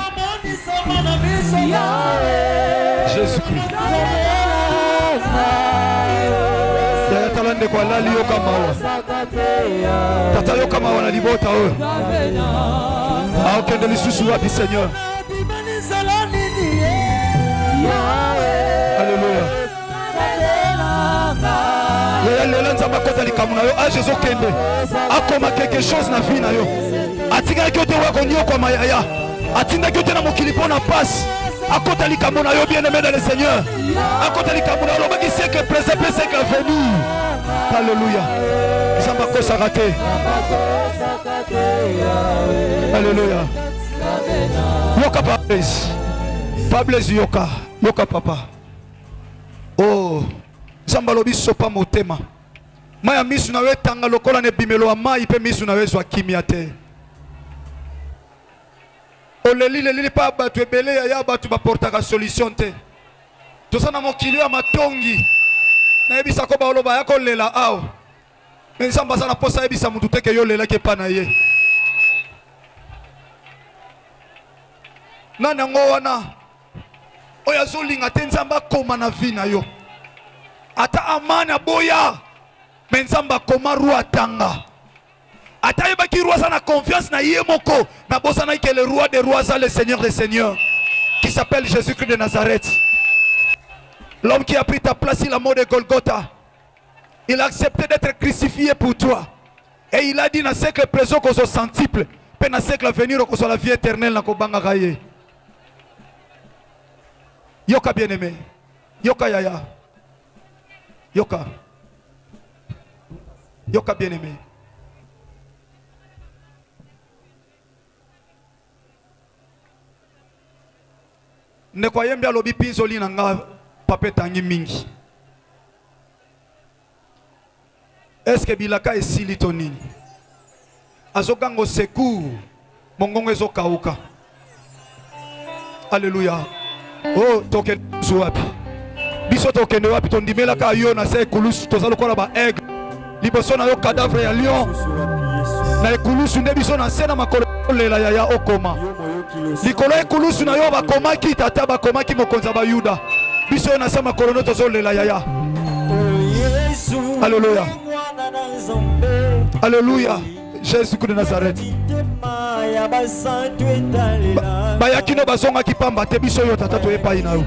Jésus-Christ. Ya talande kwa lali yo kama wa. Tata yo kama wana libota o. Au kende lisusu wapi Seigneur. Alléluia. Ya lola nzamba kota likamuna yo a Jésus kende. Akoma quelque chose na vie na yo. Atinga kyote wako nyo kwa mayaya. Atinga kyote na mokilipo na passe. Akota likamuna yo bien-aimé dans le Seigneur. Akota likamuna yo baki c'est que présent c'est que venir. Alléluia. Samba kosa raté. Alléluia. Yoka Pables yoka. Yoka papa. Oh. Samba lobi sopa motema. Maya misu na we tanga lokola ne bimelo amai pe misu na we zo kimia te. Oleli pa batu ebele ya batu ba portaka solution te. Tosana mokili ya matongi. Na ebisa ko ba oloba ya ko lela aw. Nsamba sana posa ebisa mutu te ke yo lela ke pa na ye. Nana ngo wana. oyo azolinga te nzambe akoma na vie na yo ata amani aboya me nzambe akoma roi atanga ata yebaki roi aza na confiance na ye moko na bosanaki ke le roi des rois aza le seigneur des seigneurs qui s'appelle Jésus-Christ de Nazareth. L'homme qui a pris ta place, il a mort de Golgotha. Il a accepté d'être crucifié pour toi. Et il a dit dans le siècle présent qu'on soit centuple. Puis dans le siècle à venir qu'on soit la vie éternelle. Yoka bien-aimé. Yoka yaya. Yoka. Yoka bien-aimé. Ne croyez bien lobi pinzoli nanga pape tangi mingi. Est-ce que bilaka esili tonini? Azogango secours mongongo ezokauka. Alléluia. Oh token suwapi. Biso token wapi tondimela ka yo na se kulusu tozalo kola ba aigle. Liboso na yo cadavre ya lion. Na ekulusu nde biso na sena makolo lela ya okoma. Likolo ekulusu na yo bakomaki tata bakomaki mokonza ba Yuda. Biso na sama kolono tozolela yaya. Alléluia. Alléluia. Jésus-Christ de Nazareth. Bayakino bazonga kipamba te biso yo tata to epai na yo.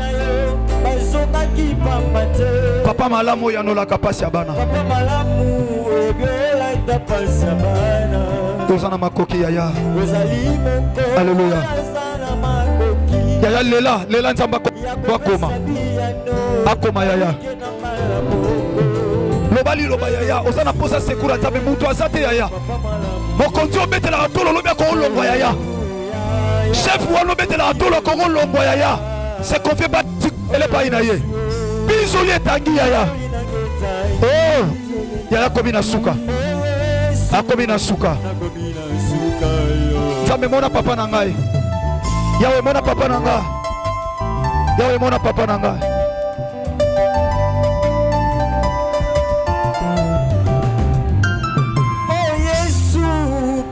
Papa malamu ya no la kapasi abana. Papa malamu ebela tapasi abana. Tozana makoki yaya. Alléluia. Yaya lela nzamba bakoma. Akoma yaya. Lobali loba yaya osana posa sekura tabe mutu azate yaya. Mokonzi obetela atolo lobi ko longwa yaya. Chef wano betela atolo ko longwa yaya. Se confie pas ele pa inaye. Bizoli etangi yaya. Oh yaya komi na suka. Akomi na suka. Nzambe mona papa na ngai. Yawe mona papa na ngai. Yawe mona papa na ngai. Oh Yesu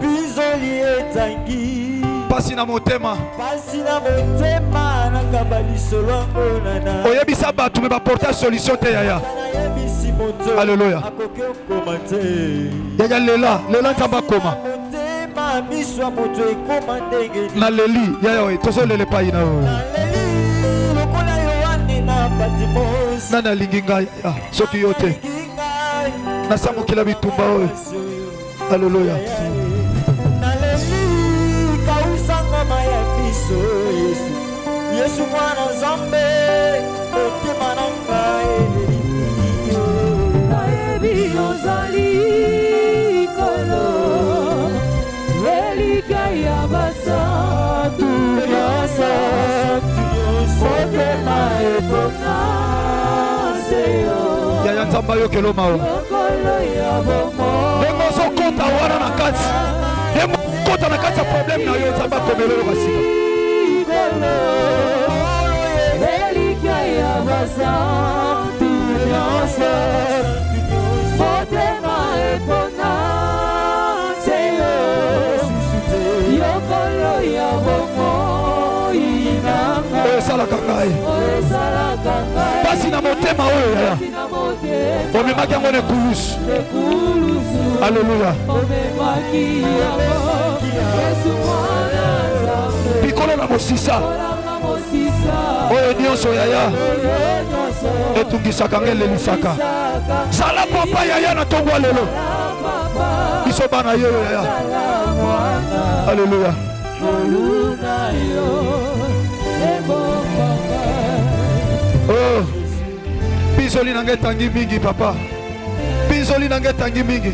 bizoli etangi. Pasi na motema. Pasi na motema na kabali solo ngona. Oyebisa batu me ba porter solution te yaya. Alléluia. Yaya lela nzamba koma. Na leli yaya we tozo lele pa ina o. Nana linginga ya soki yote. Na samu kila bitumba o. Alléluia. Na leli kausanga maya biso Yesu. Yesu mwana nzambe motema na ngai. Ozali kolo Elika ya basatu Motema epona seyo Yaya nzamba yo kelo mao Nemo so kota wana na kati Nemo kota na kati ya problem na yo nzamba komelelo basika Elika ya basatu Motema epona seyo Yokolo ya bomo inanga Oesalaka ngai Pasi na motema oyo yaya Omemaki yango ne kulusu Alléluia Pikolo na mosisa Oyo nyonso yaya etungisaka ngelelisaka Sala papa yaya na tongwa lelo Biso bana yo yaya Alléluia Oh Bizoli nange tangi mingi papa Bizoli nange tangi mingi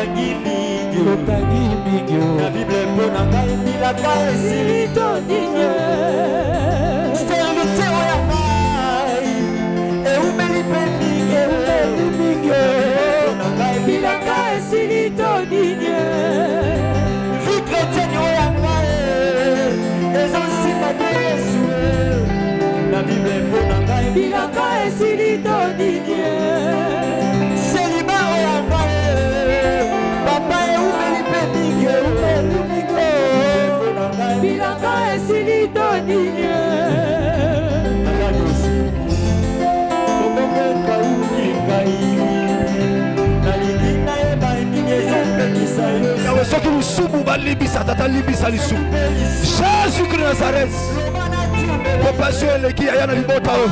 Tangi mingi La Bible pona ngai milaka esilito dinye Sterlite oya ngai Eumeli mingi Milaka esilito dinye Vie chrétienne oya ngai Ezansima de Yesu La Bible pona ngai milaka esilito dinye Selima oya ngai Papa Yawe soki lisubu balibisa tata libisa lisubu. Jésus Christ Nazareth. Compassion eleki ya na libota o.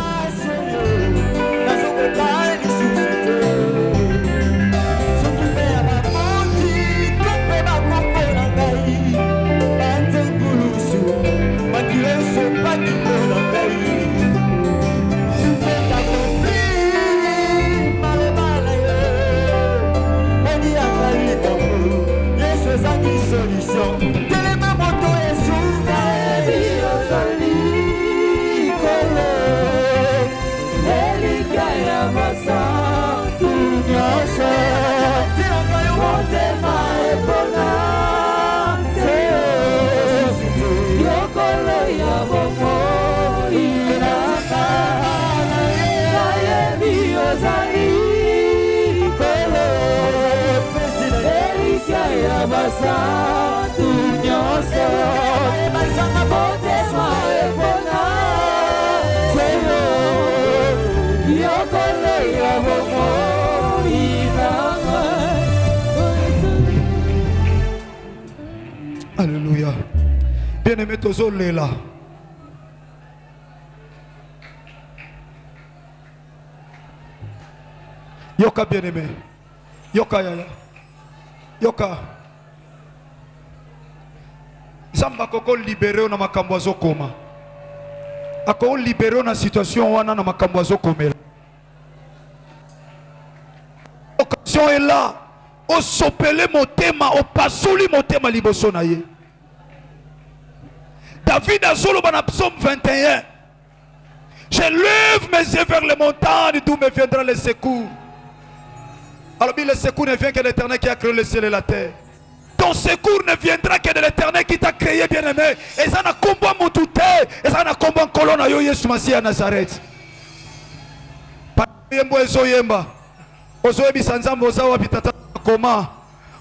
Alléluia. Bien-aimé Tozolé là. Yoka bien-aimé. Yoka yaya. Yoka. Zamba koko libéré na makambo azokoma. Ako libéré na situation wana na makambo azokomela. Occasion est là. O sopele motema, o pasuli motema liboso na ye. David a solo dans psaume 21. Je lève mes yeux vers les montagnes d'où me viendra le secours. Alors le secours ne vient que de l'Éternel qui a créé le ciel et la terre. Ton secours ne viendra que de l'Éternel qui t'a créé, bien-aimé. Et ça n'a combat mon touté. Et ça n'a combat colonne à Yesu Massi à Nazareth. Yembo ezoyemba. Ozoyebi sanzambo ozawa bitata koma.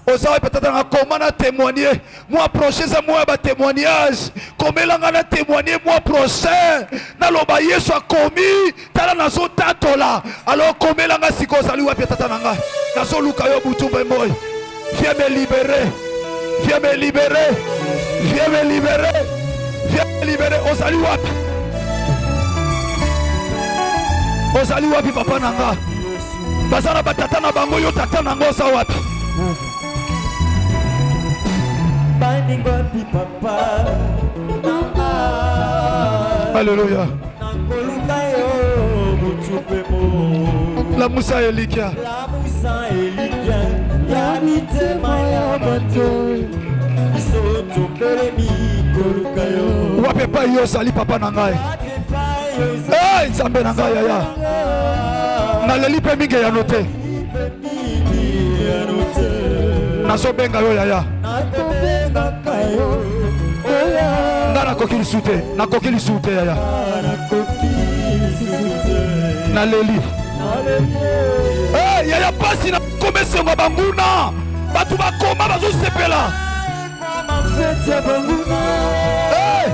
Ozawa bitata na koma na témoigner. Moi prochain ça moi ba témoignage. Comme elanga na témoigner moi prochain. Na loba Yesu a commis tala na so tatola. Alors comme elanga siko sali wa bitata nanga. Na so luka yo butumba moy. Viens me libérer. Viens me libérer. Viens me libérer. Viens me libérer. Ozali wapi. Ozali wapi papa nanga. Bazana batata na bango yo tata nango sa wapi. Binding wapi papa. Alléluia. Nakoluka yo butupemo. La Moussa Elikia. La Moussa Elikia. Ya mitema ya bato. Isoto keremi koluka yo. Wape pa yo sali papa nangai. Eh, nzambe nangai yaya. Na leli pe mingi ya note. Naso benga yo yaya. Ngana kokili sute. Na kokili sute yaya. Na leli. Eh, yaya pasi na komese ngo banguna. Batu bakoma bazo sepela. Eh.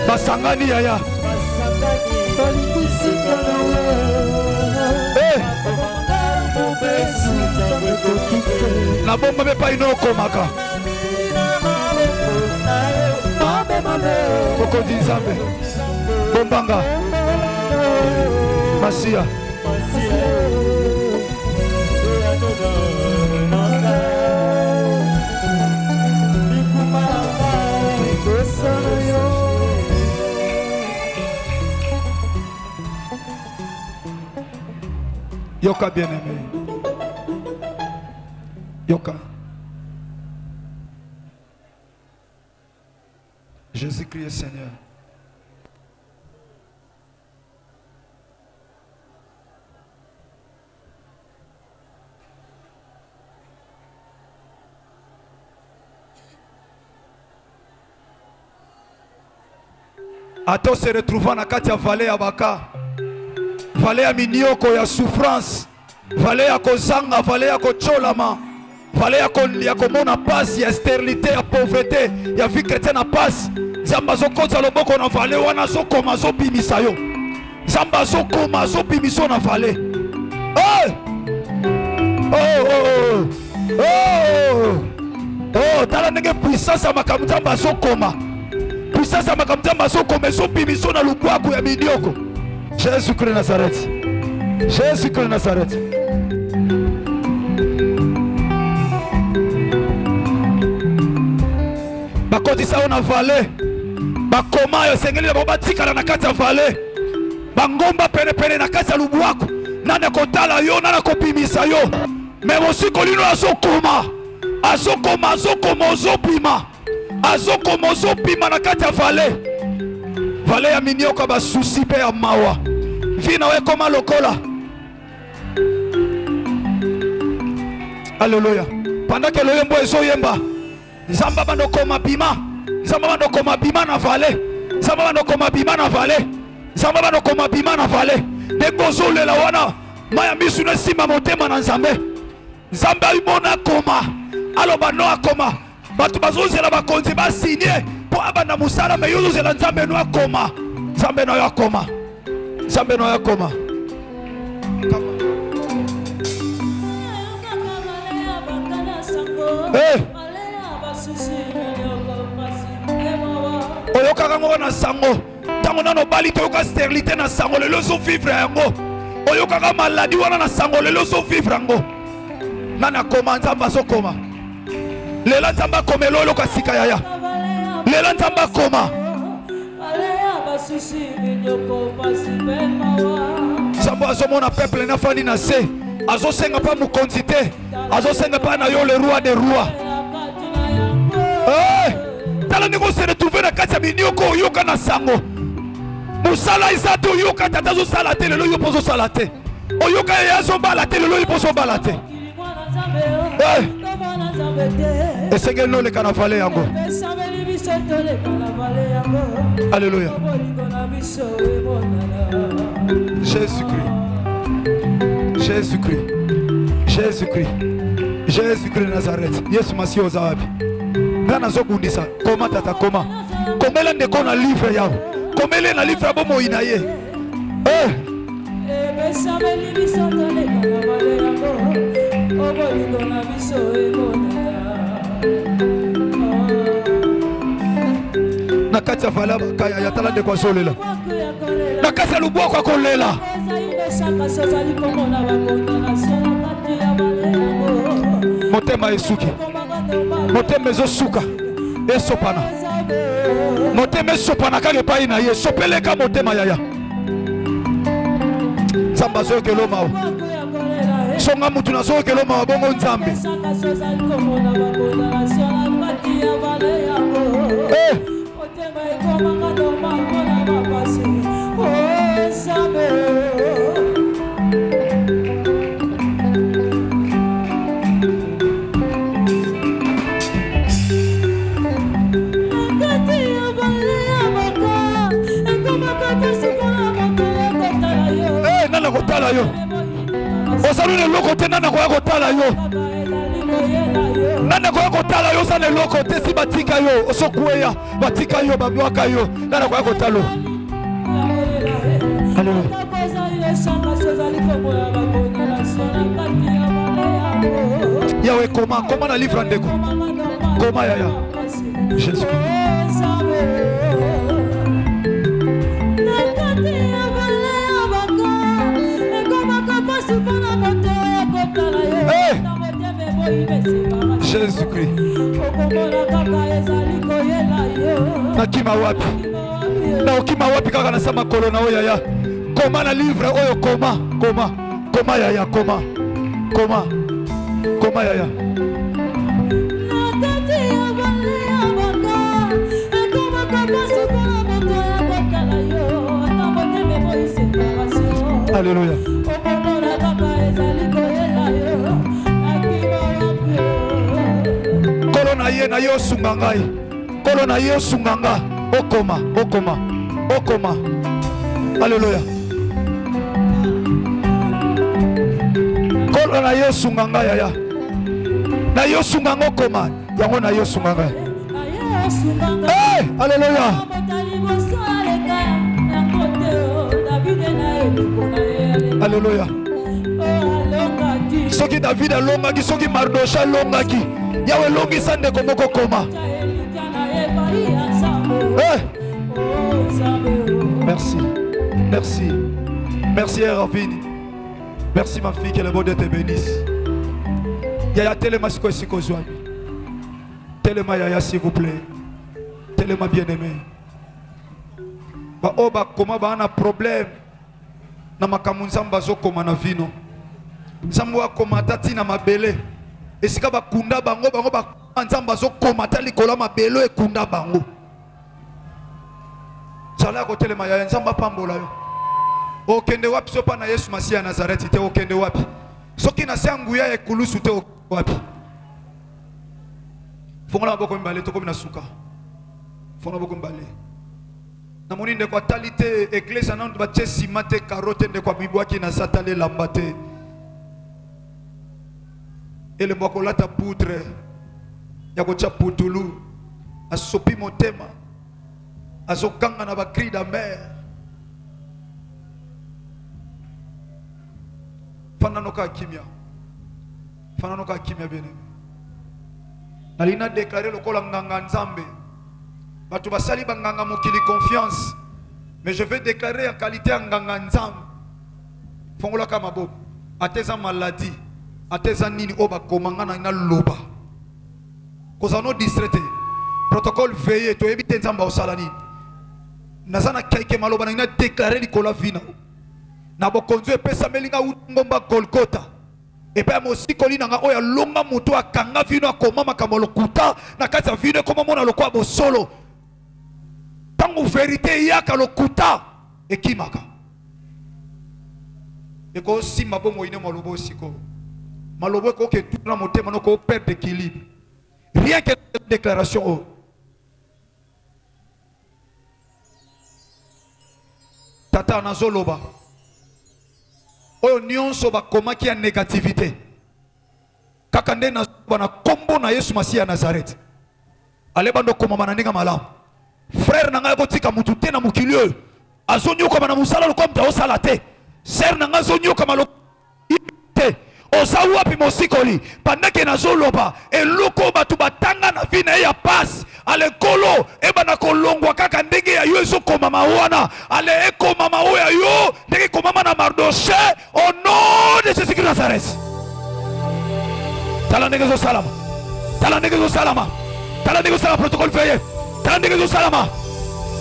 Basangani yaya. Na bomba be pa inoko maka. Koko di Nzambe. Bombanga. Masia. Yoka bien-aimé. Yoka. Jésus-Christ est Seigneur. Ato se retrouvant na kati ya vallée ya baka. Vallée ya minioko ya souffrance. Vale ya kozanga, vale ya kocholama, vale ya komona pasi, ya stérilité, ya pauvreté, ya vie chrétienne na pasi. Zamba zokota loboko na vale wana zokoma zobimisa yo. Zamba zokoma zobimiso na vale. Oh! Oh! Oh! Oh! Tala ndenge puissance ya makambo Nzambe zokoma. Puissance ya makambo Nzambe zokoma zobimiso na lubwaku ya midioko. Jésus Christ Nazareth. Jésus Christ Nazareth. Bakoti sao na vale. Bakoma yo sengeli na batika na kati ya vale. Bangomba pene na kati ya lubwaku. Nana kotala yo, nana kopimisa yo. Mais aussi kolino azokoma. Azokoma ozopima. Azokoma ozopima na kati ya vale. Vale ya minioka ba souci pe ya mawa. Vina we koma lokola. Alléluia. Pendant que le yembo ezo yemba, Zamba bando koma bima. Zamba bando koma bima na vale. Zamba bando koma bima na vale. Zamba bando koma bima na vale. Dengozo le la wana. Maya misu na sima motema na Nzambe. Zamba imona koma. Alo bano akoma. Batu bazozela bakonzi ba signer. Po abanda musala me yozo zela Nzambe no akoma. Nzambe no yakoma. Nzambe no yakoma. Oyoka ngo na sango. Tango nano bali to yoka stérilité na sango le lozo vivre yango. Oyoka ka maladie wana na sango le lozo vivre yango. Nana koma Nzamba so koma. Lela Nzamba komelo loka sika yaya. Lela Nzamba koma. Nzamba azomona peuple na fandi na se. Azosenga pa mukonzi te. Azosenga pa na yo le roi des rois. Tala ndeko se retrouver na kati ya minioko yoka na sango. Musala isato yoka tata zo sala te lelo yo pozo sala te. Oyoka ya zo bala te lelo yo pozo bala te. Esenge no le kana vale yango. Alléluia. Jésus-Christ. Jésus-Christ. Jésus-Christ. Jésus-Christ de Nazareth. Yesu masi ozawapi. Nana zokundisa. Koma tata koma. Komela ndeko na livre yao. Komele na livre bomo inaye. Na kati ya vala bakaya ya tala ndeko azolela. Na kati ya lubwako akolela. Motema esuki. Motema ezosuka. Esopana. Motema esopana kage pa ina ye. Sopeleka motema yaya. Nzamba zo kelo mawo. Songa mutu na zo kelo mawo bongo Nzambe. Nana kotala yo. Osalu ne loko te nana kwa kotala yo. Nana kwa kotala yo sa ne loko te si batika yo. Osokueya batika yo babwaka yo. Nana kwa kotalo. Alléluia. Yawe koma na livre ndeko. Koma yaya. Jésus. Jésus-Christ. Nakima wapi? Na ukima wapi kaka na sama kolona oya ya. Koma na livre oyo koma yaya koma yaya. Alléluia. Kolona ye na yo sungangai. Kolona ye sunganga. Okoma. Alléluia. Oh na yo sunganga yaya. Na yo sunganga koma. Yango na yo sunganga. Hey, alléluia. Alléluia. Soki David alongaki, soki Mardochée alongaki, Yahweh longi sande komoko koma. Hey. Merci. Merci. Merci Ravine. Merci ma fille, que le bon Dieu te bénisse. Yaya telema siko siko zwami. Telema yaya s'il vous plaît. Telema bien aimé. Ba oba koma ba na problème. Na makamunzamba zo koma na vino. Nzambo koma tati na mabele. Esika ba kunda bango bango ba nzamba zo koma tali kola mabelo e kunda bango. Sala ko telema yaya nzamba pambola yo. Okende wapi sopa na Yesu Masia Nazareti te okende wapi. Soki na sanguya ya kulusu te wapi. Fongola boko mbale to komi na suka. Fongola boko mbale. Na moni ndeko talite église na ndo ba simate carotte ndeko bibwaki na satale lambate. Ele mboko lata poudre ya ko putulu asopi motema. Azokanga na ba cri d'amer. Fananoka kimia. Fananoka kimia bien. Nalina déclaré le kola nganga nzambe. Batu basali banganga mokili confiance. Mais je vais déclarer en qualité nganga nzambe. Fongola kama bob. Ateza maladie. Ateza nini oba komanga na loba. Kozano distraité. Protocole veillé to ebite nzamba osala nini. Nazana quelque maloba na déclaré likola vina. Na bokonzo epesa melinga ngomba Golgotha epa mosikoli nanga oya longa mutu akanga vino akoma makambo lokuta na kati ya vino ekoma mona lokwa bosolo tango verité yaka lokuta ekimaka eko simba bomo ine malobo siko malobo eko ke tuna motema noko perdre d'équilibre rien que déclaration oh. Tata nazoloba oyo nyonso bakoma ki ya négativité kaka nde na bana kombo na Yesu Masia Nazareth aleba ndo koma mananenga malamu frère nanga kotika mutu te na mokili oyo azonyoka bana musala lokwa mta osala te sœur nanga azonyoka malo te oza wapi mosikoli pandake nazoloba eloko batu batanga na vie na ya passe alekolo ebana kolongwa kaka ndenge ya yo ezokoma mawana ale ekoma mawo ya yo ndenge komama na Mardochée au nom de Jésus Christ Nazareth. Tala ndenge zo salama. Tala ndenge zo salama. Tala ndenge zo salama protocole veillé. Tala ndenge zo salama.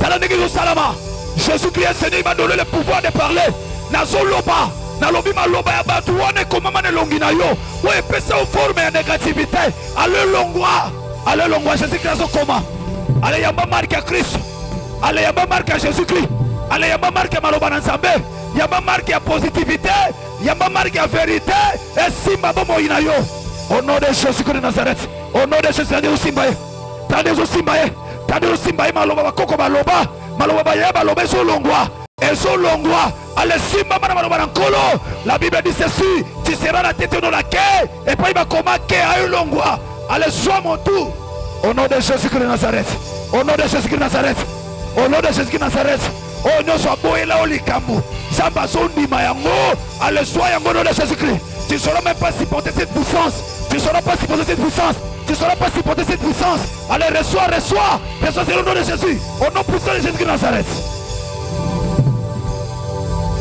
Tala ndenge zo salama. Jésus-Christ Seigneur m'a donné le pouvoir de parler. Nazoloba. Nalobi maloba ya batu wane komama ne longi na yo. Wo epesa au forme ya négativité. Ale longwa Jésus-Christ azokoma. Ale yamba marque ya Christ. Ale yamba marque ya Jésus-Christ. Ale yamba marque ya maloba na Nzambe. Yamba marque ya positivité. Yamba marque ya vérité. Et simba bomo ina yo. Au nom de Jésus-Christ de Nazareth. Au nom de Jésus tande usimbaye. Tande usimbaye. Tande usimbaye maloba bakoko maloba. Maloba baye maloba ezolongwa. Ezolongwa. Ale simba mana maloba na nkolo. La Bible dit ceci. Tu seras la tête dans la quai. Et puis il va comment quai a eu longwa. Allez, sois mon tour. Au nom de Jésus-Christ de Nazareth. Au nom de Jésus-Christ de Nazareth. Au nom de Jésus-Christ de Nazareth. Oh, nous sommes beaux et là, on les cambo. Samba Zondi Mayango. Allez, sois au nom de Jésus-Christ. Tu ne sauras même pas supporter cette puissance. Tu ne sauras pas supporter cette puissance. Tu ne sauras pas supporter cette puissance. Allez, reçois. Reçois, c'est au nom de Jésus. Au nom puissant de Jésus-Christ de Nazareth.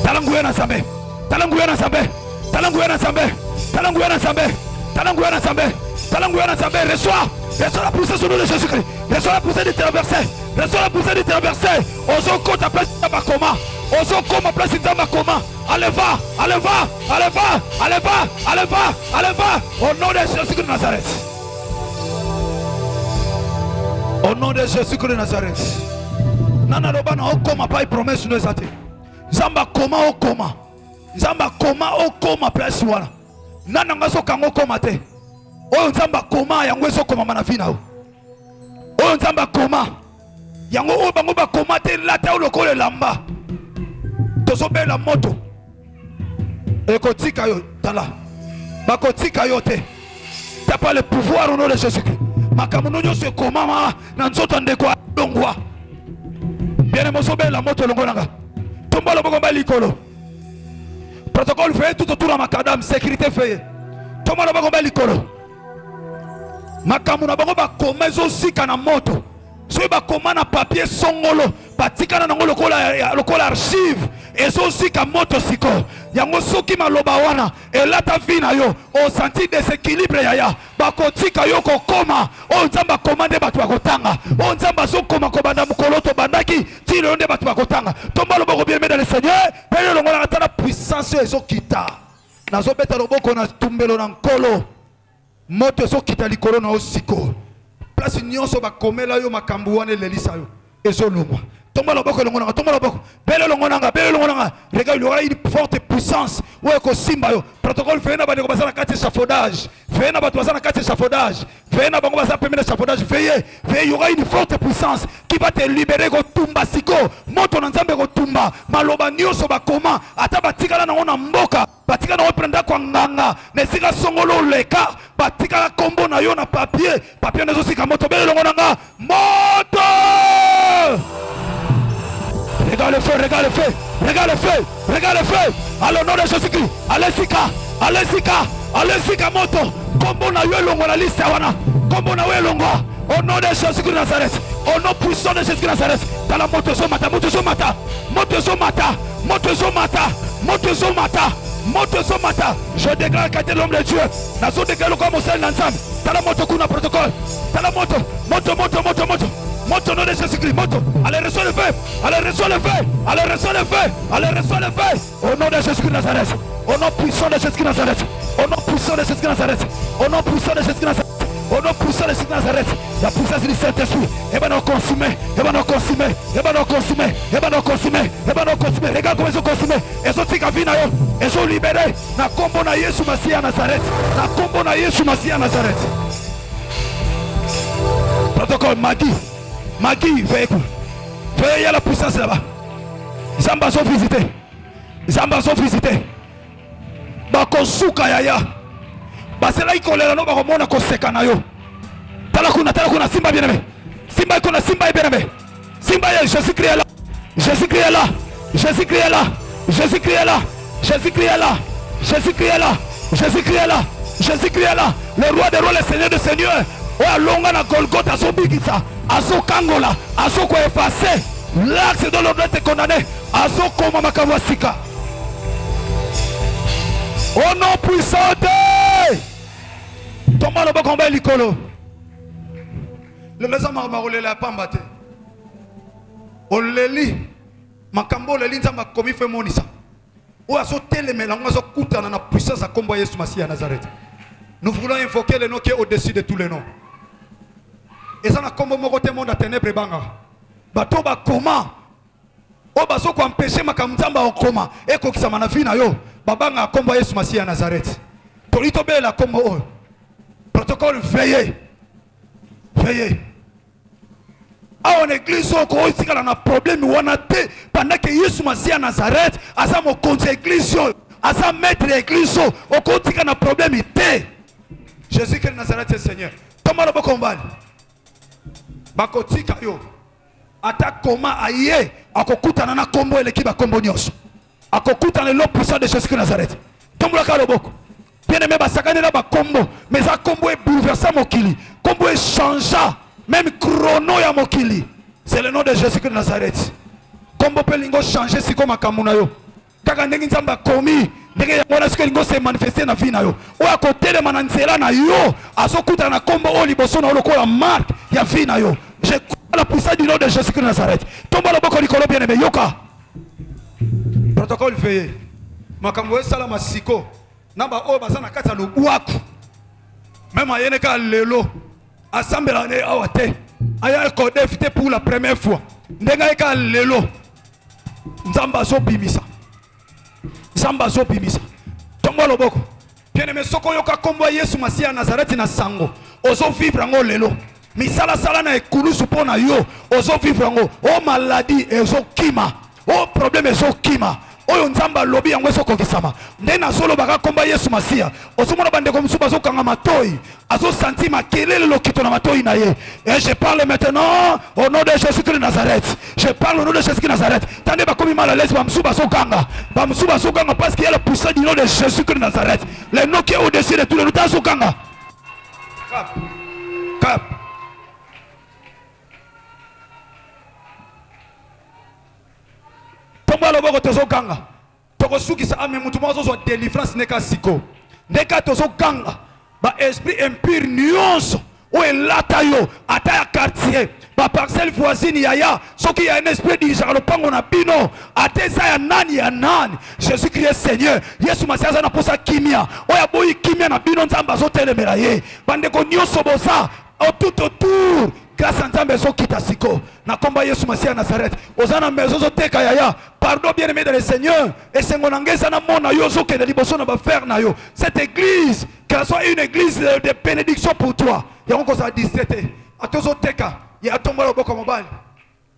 Talangouya Nazambe. Talangouya Nazambe. Talangouya Nazambe. Talangouya Nazambe. Talangouya Nazambe. Talangouya Nazambe. Reçois la puissance au nom de Jésus-Christ. Reçois la puissance de traverser. Reçois la puissance de traverser. Osoko ta place dans ma coma. Osoko ma place dans ma coma. Allez va. Allez va. Allez va. Allez va. Allez va. Allez va. Au nom de Jésus-Christ de Nazareth. Au nom de Jésus-Christ de Nazareth. Nana Robana okoma pas promesse nous ate. Zamba koma okoma. Zamba koma okoma place wana. Nana ngaso kango koma te. Oyo nzamba koma yango ezokoma mana fina o. Oyo nzamba koma yango oyo bango bakoma te lata lokolo lamba. Tozobela moto. Ekotika yo tala. bakotika yo te. T'as pas le pouvoir au nom de Jésus-Christ. Makamunonyo se komama na nzoto ndeko longwa. Bien mosobe la moto longolanga. Tomba lo bogomba likolo. Protocole fait tout autour de makadam, sécurité fait. Tomba lo bogomba likolo. Makamuna bango ba komezo sika na moto. So ba komana papier songolo, batika na ngolo lokola archive. Ezo sika moto siko. Yango soki maloba wana elata vina yo o senti déséquilibre yaya bakotika yo kokoma o nzamba komande batu bakotanga o nzamba sokoma kobanda mukoloto bandaki ti le nde batu bakotanga tomba loboko bien dans le Seigneur pele longola tala puissance ezo kita nazo beta loboko na tumbelo na nkolo moto ezo kita likolo na osiko place nyonso bakomela yo makambu wana lelisa yo ezo longwa. Tomba le boko, tomba le boko. Belle longonanga. Regarde, il y aura une forte puissance. Ouais, ko simba yo. Protocole fait na ba de ko basana kati échafaudage. Fait na ba basana kati échafaudage. Fait na ba ko basana premier échafaudage. Veillez, il y aura une forte puissance qui va te libérer ko tumba siko. Moto na nzambe ko tumba. Maloba nyoso ba koma. Ata batikala na ona mboka. Batikala na prenda kwa nganga. Nesika songolo leka. Batikala kombo na yo na papier. Papier nezo sika moto belle longonanga. Moto! Regarde le feu, regarde le feu, regarde le feu, regarde le feu. À l'honneur de Jésus-Christ. Allez sika moto. Kombo na yo longo na liste wana. Kombo na yo longo. Au nom de Jésus-Christ de Nazareth. Au nom puissant de Jésus-Christ de Nazareth. Dans la moto somata, moto somata. Moto somata, moto somata. Moto somata. Moto somata. Je déclare qu'à l'homme de Dieu. Nazo déclare comme au sein d'ensemble. Dans la moto kuna protocole. Dans la moto. Moto. Moto nom de Jésus-Christ, moto. Allez, reçois le feu. Allez, reçois le feu. Allez, reçois le feu. Allez, reçois le feu. Au nom de Jésus-Christ de Nazareth. Au nom puissant de Jésus-Christ de Nazareth. Au nom puissant de Jésus-Christ de Nazareth. Au nom puissant de Jésus-Christ de Nazareth. Au nom puissant de Jésus-Christ de Nazareth. La puissance du Saint-Esprit. Et va nous consumer. Et va nous consumer. Et va nous consumer. Et va nous consumer. Et va nous consumer. Regarde comment ils sont consumés. Ils sont tika vina yo. Ils sont libérés. Na kombo na Yesu Masiya à Nazareth. Na kombo na Yesu Masiya à Nazareth. Protocole Magui. Magui, veillez à la puissance là-bas. Zamba sont visités. Zamba sont visités. Bakosuka yaya. Basela ikolera no bakomona koseka yo. Talakuna simba bien aimé. Simba ikona simba bien aimé. Simba ya Jésus-Christ est là. Jésus-Christ est là. Jésus-Christ est là. Jésus-Christ est là. Jésus-Christ est là. Jésus-Christ est là. Jésus-Christ est là. Jésus-Christ est là. Le roi des rois, le Seigneur des seigneurs. Oya longa na Golgotha asobikisa. Aso kangola, aso ko effacer l'axe de l'homme est condamné, aso koma makawasika. Au nom puissant de Thomas le Bokomba likolo. Le maison marolé la pambate. Oleli makambo leli nzamba komi fe monisa. O aso telemela ngaso kutana na puissance à combo Yesu Masiya à Nazareth. Nous voulons invoquer le nom qui est au-dessus de tous les noms. Et ça n'a comme mokote monde à ténèbres banga. Bato ba koma. O baso ko empêcher makamzamba o koma. Eko kisama na fina yo. Babanga kombo Yesu Masiya à Nazareth. Tolito bela kombo o. Protocole veillez. Veillez. A en église o ko isikala na problème wana te pendant que Yesu Masiya à Nazareth asa mo konse église asa maître église o ko tika na problème te. Jésus-Christ de Nazareth est Seigneur. Comment le combat? Bakotika yo ata koma aye akokutana na kombo elekiba kombo nyonso akokutana le puissant de Jésus-Christ de Nazareth. Tombola ka loboko bien aimé basakane na ba kombo mais ça kombo est bouleversé mokili kombo est changea même chrono ya mokili. C'est le nom de Jésus-Christ de Nazareth. Kombo pelingo changer siko makamuna yo kaka ndenge nzamba komi ndenge ya mwana siko lingo se manifester na vie na yo oya kotele mananzela na yo azokuta na kombo o liboso na lokola marque ya vie na yo. Je crois la puissance du nom de Jésus-Christ de Nazareth. Tomba le boko likolo bien aimé yoka. Protocole veillé. Makambo esala masiko namba o bazana kata lo buaku. Même ayene ka lelo assemblée ne awate aya ko défité pour la première fois. Ndenga ka lelo nzamba so bimisa. Zamba zo bimisa. Tomba loboko. Bien aimé soko yoka kombo Yesu Masiya à Nazareth na sango. Ozo vivre ngo lelo. Misala sala na ekulu supona yo. Ozo vivre ngo. O maladie ezo kima. O problème ezo kima. oyo nzamba lobi yango eso kokisama nde na solo baka komba Yesu Masia osomona bande comme suba zokanga matoi azo senti makelele lokito na matoi na ye. Et je parle maintenant au nom de Jésus Christ de Nazareth. Je parle au nom de Jésus Christ de Nazareth. Tandis ba komi mal à l'aise ba msuba zokanga parce qu'il y a la puissance du nom de Jésus Christ de Nazareth. Le nom qui est au-dessus de tout le temps zokanga. Cap. Tomba loboko tozokanga. Tokosuki sa ame mutu mozo zo délivrance neka siko. Neka tozokanga. Ba esprit impur nuance ou elata yo ata ya quartier. Ba parcelle voisine yaya. Soki ya un esprit dirigeant le pango na bino. Ate za ya nani. Jésus Christ Seigneur. Yesu Masia na posa kimia. Oya boyi kimia na bino nzamba zo telemera ye. Bande ko nyonso boza. Tout autour. Grâce à Nzambe zo kita siko. Na komba Yesu Masia Nazareth. Ozana mezo zo teka yaya. Pardon bien-aimé dans le Seigneur. Et c'est mon angé sana mona yo zo ke de liboso na ba faire na yo. Cette église, qu'elle soit une église de bénédiction pour toi. Ya on kosa 17. Atozo teka. Ya tomba loboko mobile.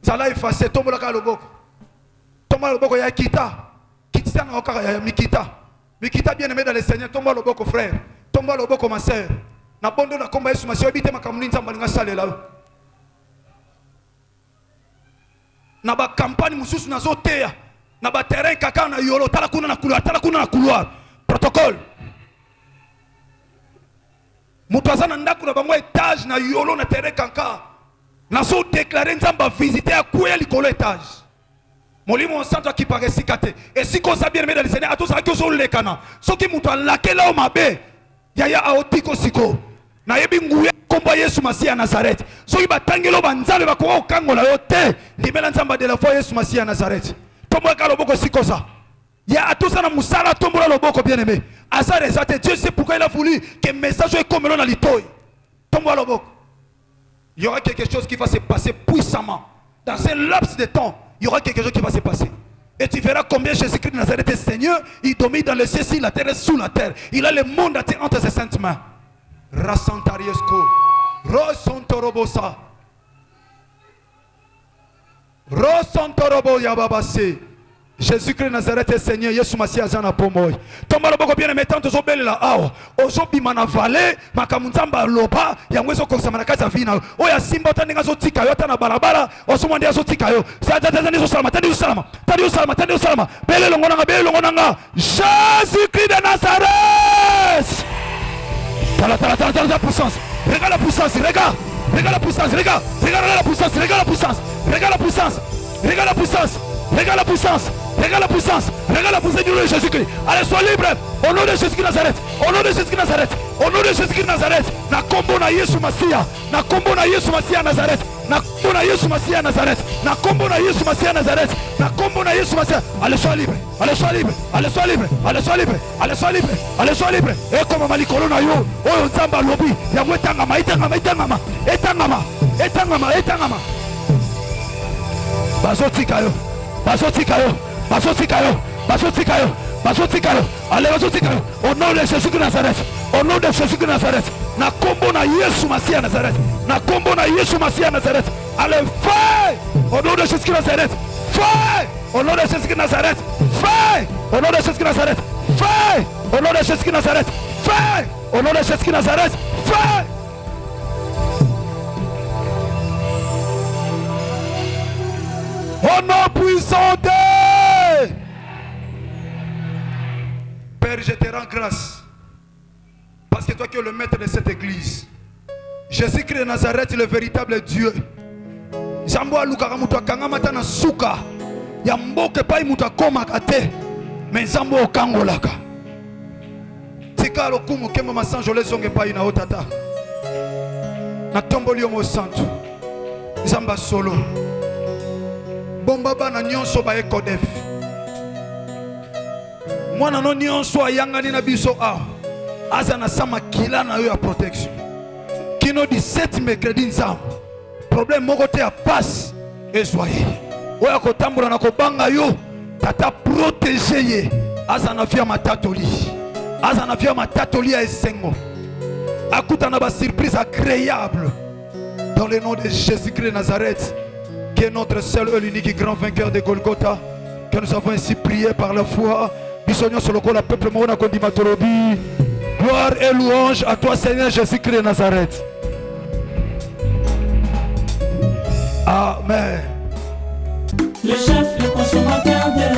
Zala effacer tomba la loboko. Tomba loboko ya kita. Kitisa na okara ya mikita. Mikita bien-aimé dans le Seigneur. Tomba loboko frère. Tomba loboko ma sœur. Na bondo na komba Yesu Masia obite makamuni nzamba linga salela. Na ba campagne mususu na zoteya na ba terrain kaka na yolo tala kuna na couloir protocole mutuaza na ndaku na bango étage na yolo na terrain kaka na so déclarer nzamba visiter akuya likolo étage molimo santo akipare sikate et si ko bien aimé dans le Seigneur atosa ko lekana soki mutu alakela o mabe yaya aotiko siko na yebi nguya komba Yesu Masia Nazareth. Soki batangelo banzale bakoko kangola yo te. Limela nzamba de la foi Yesu Masia Nazareth. Tombola ka loboko sikosa. Ya atosa na musala tombola loboko bien-aimé. Asa resate Dieu sait pourquoi il a voulu que message soit comme na litoy. Tombola loboko. Il y aura quelque chose qui va se passer puissamment. Dans un laps de temps, il y aura quelque chose qui va se passer. Et tu verras combien Jésus-Christ de Nazareth est Seigneur. Il domine dans le ciel, sur la terre et sous la terre. Il a le monde entre ses saintes mains. Rasantariesco, Rosantorobosa, Rosantorobo Yababase. Jésus-Christ Nazareth est Seigneur, Yesu Masia Zana Pomoy. Tomba loboko bien aimé tant ozo belela awa. Ozo bimana vale, makamunzamba loba, yangwezo kosamana kaza vina. Oya simba tandinga zo tika yo tana barabara, ozo mwandi zo tika yo. Sa tani zo salama, tani zo salama. Bele longonanga. Jésus-Christ de Nazareth. La puissance. Regarde la puissance. Regarde la puissance. Du nom de Jésus-Christ. Allez, sois libre. Au nom de Jésus-Christ Nazareth. Au nom de Jésus-Christ Nazareth. Na kombo na Yesu Masia. Na kombo na Yesu Masia Nazareth. Allez, sois libre. Et comme malikolo na yo. Oyo nzamba lobi. Ya mwetangama. Etangama. Bazotika yo. Allez, bazotika yo. Au nom de Jésus-Christ Nazareth. Na kombo na Yesu Masia Nazareth. Allez, fais. Au nom de Jésus-Christ Nazareth. Fais. Au nom de Jésus-Christ Nazareth. Fais. Au nom de Jésus-Christ Nazareth. Fais. Au nom de Jésus-Christ Nazareth. Fais. Au nom de Jésus-Christ Nazareth. Fais. Au nom puissant de Père, je te rends grâce parce que toi qui es le maître de cette église, Jésus-Christ de Nazareth, le véritable Dieu. Jambo alukaka mutu akangamata na suka ya mboke pai mutu akomaka te mais nzambo okangolaka tika lokumu kemba masanjole zonge pai na otata na tomboli yo mosantu nzamba solo bomba bana nyonso ba ekodef mwana no nyonso ayangani na biso aza na sama kila na yo ya protection kino 17 mercredi nzambo problème moko te ya passe ezwaye oya kotambola na kobanga yo tata protéger ye aza na via matatoli ya esengo akuta na ba surprise agréable dans le nom de Jésus-Christ de Nazareth qui est notre seul et l'unique grand vainqueur de Golgotha que nous avons ainsi prié par la foi. Bisogno sur le corps, la peuple mona kondimatorobi. Gloire et louange à toi, Seigneur Jésus-Christ de Nazareth. Amen. Le chef, le consommateur de